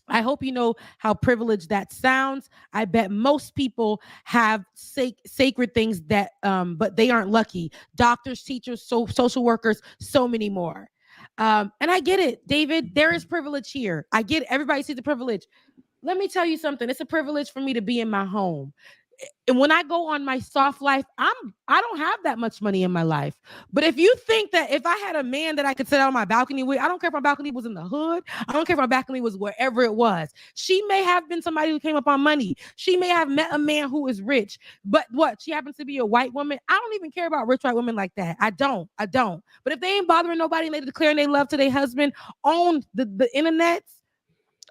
"I hope you know how privileged that sounds. I bet most people have sacred things that, but they aren't lucky. Doctors, teachers, social workers, so many more." And I get it, David. There is privilege here. I get it. Everybody sees the privilege. Let me tell you something. It's a privilege for me to be in my home. And when I go on my soft life, I don't have that much money in my life. But if you think that if I had a man that I could sit out on my balcony with, I don't care if my balcony was in the hood. I don't care if my balcony was wherever it was. She may have been somebody who came up on money. She may have met a man who is rich. But what? She happens to be a white woman. I don't even care about rich white women like that. I don't. But if they ain't bothering nobody and they declaring they love to their husband on the internet,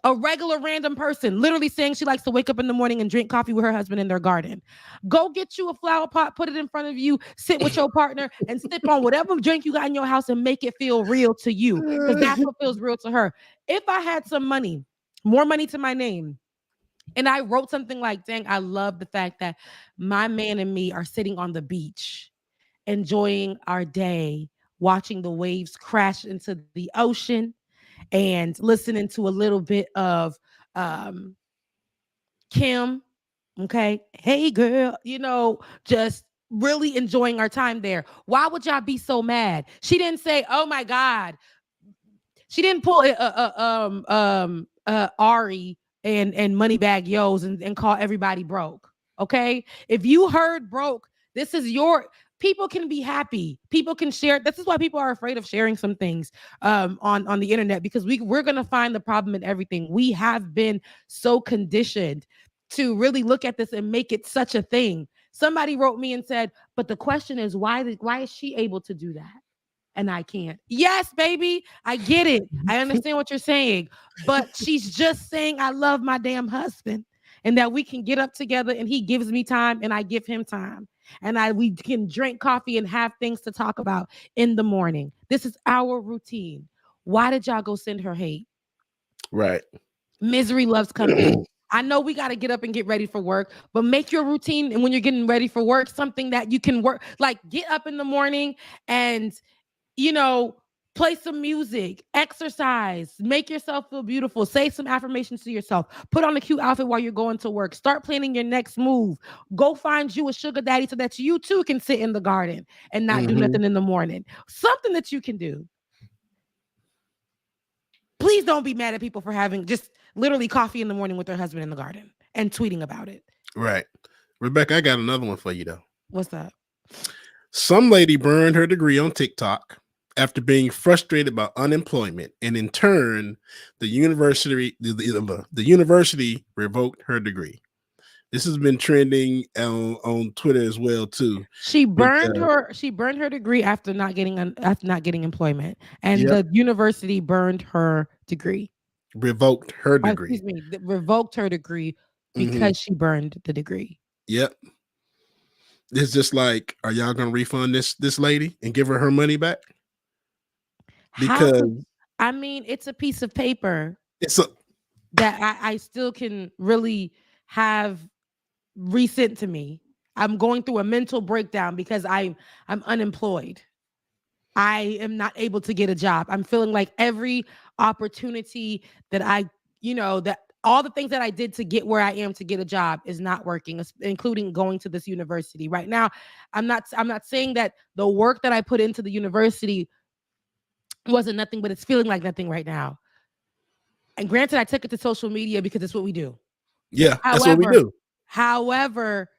a regular random person literally saying she likes to wake up in the morning and drink coffee with her husband in their garden. Go get you a flower pot, put it in front of you, sit with your partner and sip on whatever drink you got in your house and make it feel real to you, because that's what feels real to her. If I had some money, more money to my name, and I wrote something like, dang, I love the fact that my man and me are sitting on the beach, enjoying our day, watching the waves crash into the ocean, and listening to a little bit of Kim, okay? Hey girl, just really enjoying our time there. Why would y'all be so mad? She didn't say, "Oh my God." She didn't pull Ari and Moneybag Yo's and call everybody broke. Okay? If you heard broke, this is your people can be happy. People can share. This is why people are afraid of sharing some things on the internet, because we're going to find the problem in everything. We have been so conditioned to really look at this and make it such a thing. Somebody wrote me and said, but the question is, why is she able to do that and I can't? Yes, baby, I get it. I understand what you're saying, but she's just saying I love my damn husband and that we can get up together and he gives me time and I give him time. And we can drink coffee and have things to talk about in the morning. This is our routine. Why did y'all go send her hate? Right. Misery loves company. I know we got to get up and get ready for work, but make your routine, and when you're getting ready for work, something that you can work. Like, get up in the morning and, play some music, exercise, make yourself feel beautiful, say some affirmations to yourself, put on a cute outfit while you're going to work, start planning your next move, go find you a sugar daddy so that you too can sit in the garden and not do nothing in the morning. Something that you can do. Please don't be mad at people for having just literally coffee in the morning with their husband in the garden and tweeting about it. Right. Rebecca, I got another one for you though. What's that? Some lady burned her degree on TikTok after being frustrated by unemployment, and in turn, the university revoked her degree. This has been trending on Twitter as well too. She burned her degree after not getting employment, and the university burned her degree. Revoked her degree. Revoked her degree because she burned the degree. Yep. It's just like, are y'all gonna refund this lady and give her money back? Because it's a piece of paper. That I still can really have resent to me. I'm going through a mental breakdown because I'm unemployed. I am not able to get a job. I'm feeling like every opportunity that that all the things that I did to get where I am to get a job is not working, including going to this university. Right now, I'm not saying that the work that I put into the university wasn't nothing, but it's feeling like nothing right now. And granted, I took it to social media because it's what we do. Yeah, that's what we do. However,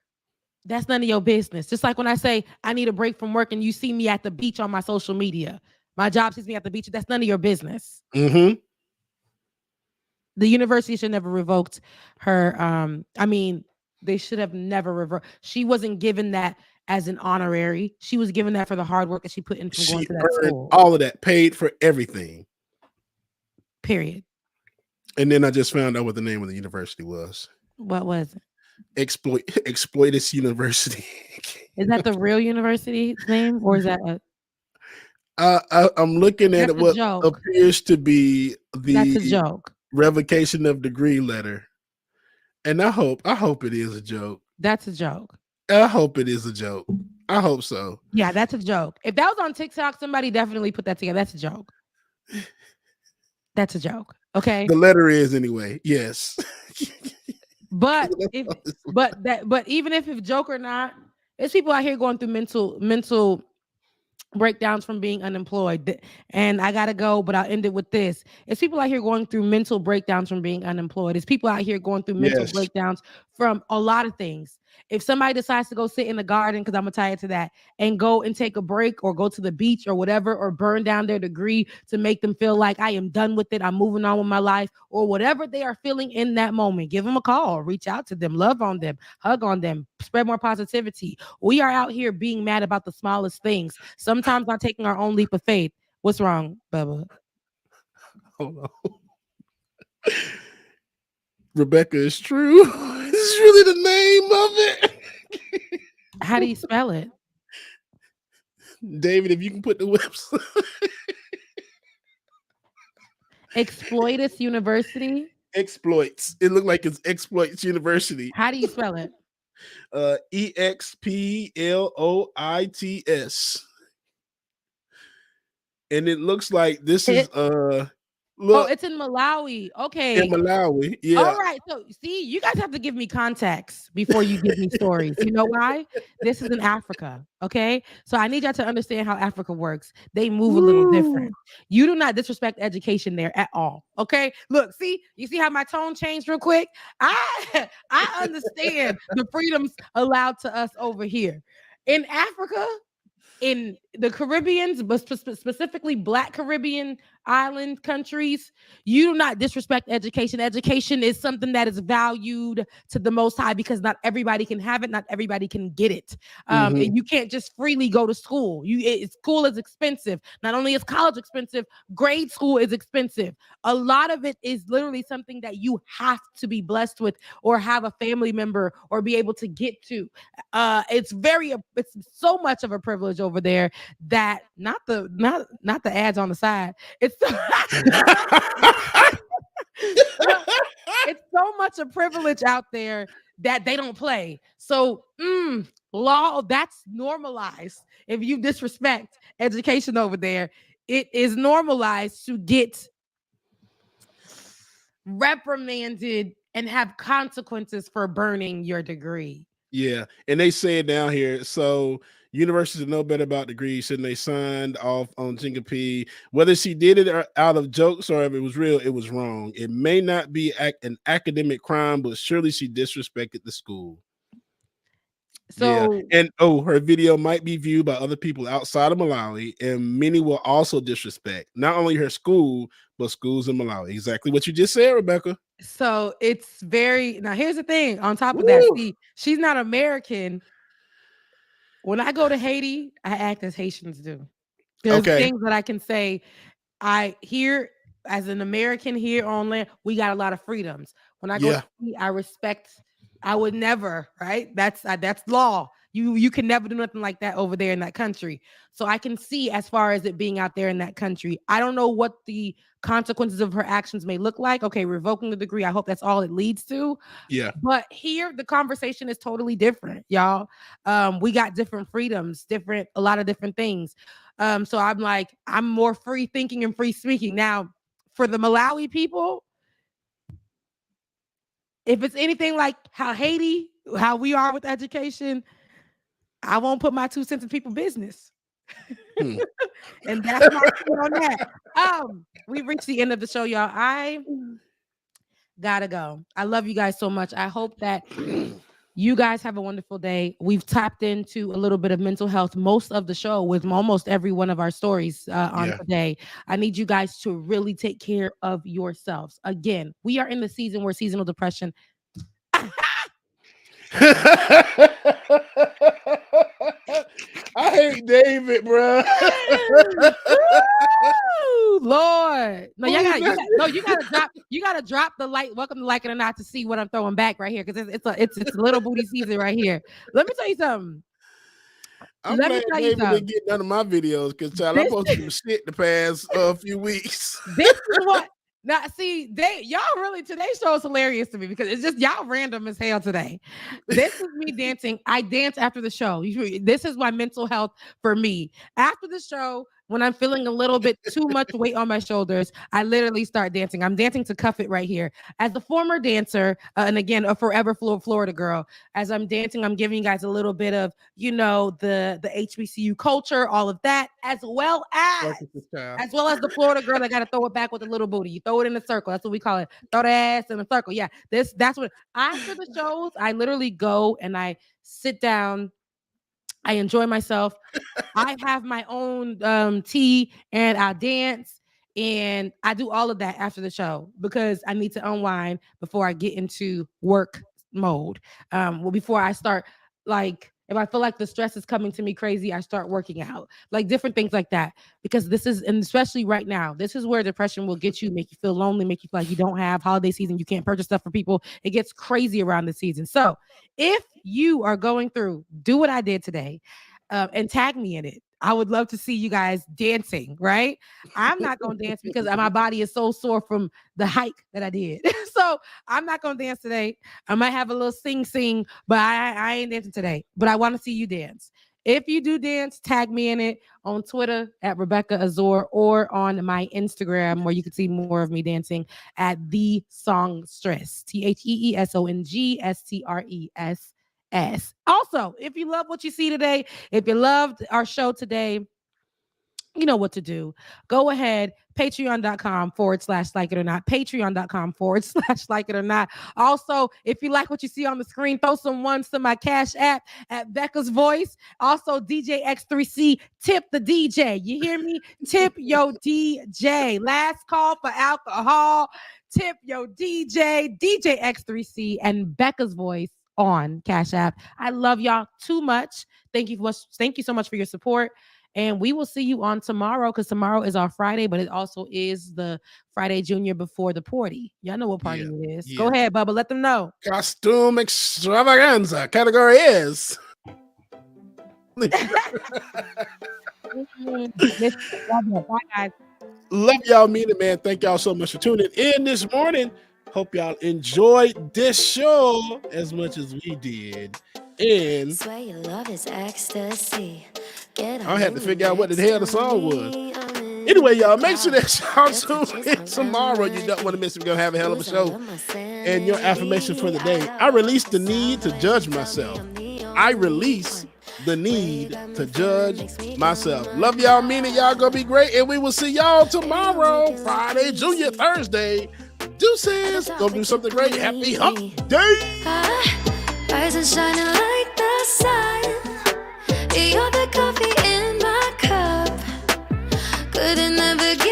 that's none of your business. Just like when I say I need a break from work and you see me at the beach on my social media, my job sees me at the beach. That's none of your business. Mm-hmm. The university should never revoked her. They should have never revoked. She wasn't given that as an honorary. She was given that for the hard work that she put in from going to that school. All of that, paid for everything. Period. And then I just found out what the name of the university was. What was it? Exploitus University. Is that the real university's name, or is that I'm looking at what appears to be that's a joke. Revocation of degree letter, and I hope it is a joke. That's a joke. I hope it is a joke. I hope so. Yeah, that's a joke. If that was on TikTok, somebody definitely put that together. That's a joke. That's a joke. Okay. The letter is anyway. Yes. But even if it's joke or not, there's people out here going through mental breakdowns from being unemployed. And I gotta go, but I'll end it with this. It's people out here going through mental breakdowns from being unemployed. It's people out here going through mental breakdowns from a lot of things. If somebody decides to go sit in the garden, because I'm gonna tie it to that, and go and take a break or go to the beach or whatever, or burn down their degree to make them feel like I am done with it, I'm moving on with my life, or whatever they are feeling in that moment, give them a call, reach out to them, love on them, hug on them, spread more positivity. We are out here being mad about the smallest things, sometimes not taking our own leap of faith. What's wrong, Bubba? Hold on. Rebecca is true. This is really the name of it. How do you spell it? David, if you can put the website. Exploitus University. Exploits. It looked like it's Exploits University. How do you spell it? EXPLOITS. And it looks like this is look. It's in Malawi. Okay. In Malawi, yeah. All right. So see, you guys have to give me context before you give me stories. You know why? This is in Africa. Okay. So I need y'all to understand how Africa works. They move a little different. You do not disrespect education there at all. Okay. Look, see, you see how my tone changed real quick? I understand the freedoms allowed to us over here. In Africa, in the Caribbeans, but specifically Black Caribbean island countries, you do not disrespect education. Education is something that is valued to the Most High, because not everybody can have it, not everybody can get it. And you can't just freely go to school. School is expensive. Not only is college expensive, grade school is expensive. A lot of it is literally something that you have to be blessed with, or have a family member, or be able to get to. It's so much of a privilege over there that not the ads on the side. It's so much a privilege out there that they don't play. So law, that's normalized. If you disrespect education over there, it is normalized to get reprimanded and have consequences for burning your degree. Yeah, and they say it down here. So universities know better about degrees, and they signed off on Jinga. Whether she did it out of jokes or if it was real, it was wrong. It may not be an academic crime, but surely she disrespected the school. So, and her video might be viewed by other people outside of Malawi, and many will also disrespect not only her school, but schools in Malawi. Exactly what you just said, Rebecca. So it's now here's the thing. On top of that, see, she's not American. When I go to Haiti, I act as Haitians do. There's things that I can say. Here as an American here on land, we got a lot of freedoms. When I go to Haiti, I respect. I would never, right? That's law. You can never do nothing like that over there in that country. So I can see, as far as it being out there in that country, I don't know what the consequences of her actions may look like. Okay, revoking the degree, I hope that's all it leads to. Yeah. But here, the conversation is totally different, y'all. We got different freedoms, a lot of different things. So I'm more free thinking and free speaking. Now, for the Malawi people, if it's anything like how we are with education, I won't put my 2 cents in people's business. And that's my point on that. We've reached the end of the show, y'all. I gotta go. I love you guys so much. I hope that you guys have a wonderful day. We've tapped into a little bit of mental health most of the show with almost every one of our stories on today. I need you guys to really take care of yourselves. Again, we are in the season where seasonal depression. I hate David, bro. Lord, no, you gotta drop the light. Welcome to Like It or Not to see what I'm throwing back right here, because it's little booty season right here. Let me tell you something. I'm glad David didn't get none of my videos, because I posted some shit the past few weeks. This is what. Now, see, y'all really, today's show is hilarious to me, because it's just y'all random as hell today. This is me dancing. I dance after the show. This is my mental health for me. After the show, when I'm feeling a little bit too much weight on my shoulders, I literally start dancing. I'm dancing to Cuff It right here. As a former dancer, and again, a forever Florida girl, as I'm dancing, I'm giving you guys a little bit of, the HBCU culture, all of that, as well as the Florida girl that got to throw it back with a little booty. You throw it in a circle. That's what we call it. Throw the ass in a circle. Yeah, that's what, after the shows, I literally go and I sit down. I enjoy myself. I have my own tea and I dance and I do all of that after the show because I need to unwind before I get into work mode. Before I start, like, if I feel like the stress is coming to me crazy, I start working out, like different things like that. Because and especially right now, this is where depression will get you, make you feel lonely, make you feel like you don't have holiday season, you can't purchase stuff for people. It gets crazy around the season. So if you are going through, do what I did today and tag me in it. I would love to see you guys dancing, right? I'm not going to dance because my body is so sore from the hike that I did. So I'm not going to dance today. I might have a little sing, but I ain't dancing today. But I want to see you dance. If you do dance, tag me in it on Twitter at Rebecca Azor or on my Instagram where you can see more of me dancing at The Songstress, TheeSongstress. Also, if you love what you see today, if you loved our show today, you know what to do. Go ahead, patreon.com/like it or not, patreon.com/like it or not. Also, if you like what you see on the screen, throw some ones to my Cash App at Becca's Voice. Also, DJ X3C, tip the DJ. You hear me? Tip your DJ. Last call for alcohol. Tip your DJ, DJ X3C, and Becca's Voice on Cash App. I love y'all too much. Thank you so much for your support. And we will see you on tomorrow because tomorrow is our Friday, but it also is the Friday Junior before the party. Y'all know what party it is. Go ahead, Bubba. Let them know. Costume extravaganza. Category is. Bye, guys. Love y'all, mean it, man. Thank y'all so much for tuning in this morning. Hope y'all enjoyed this show as much as we did. And I had to figure out what the hell the song was. Anyway, y'all, make sure that y'all tune in tomorrow. You don't want to miss it. We're going to have a hell of a show. And your affirmation for the day. I release the need to judge myself. I release the need to judge myself. Love y'all, mean it. Y'all going to be great. And we will see y'all tomorrow, Friday, Junior, Thursday. Deuces. Gonna do something great. Happy hump day. Rise and shining like the sun. You're the coffee in my cup. Couldn't never get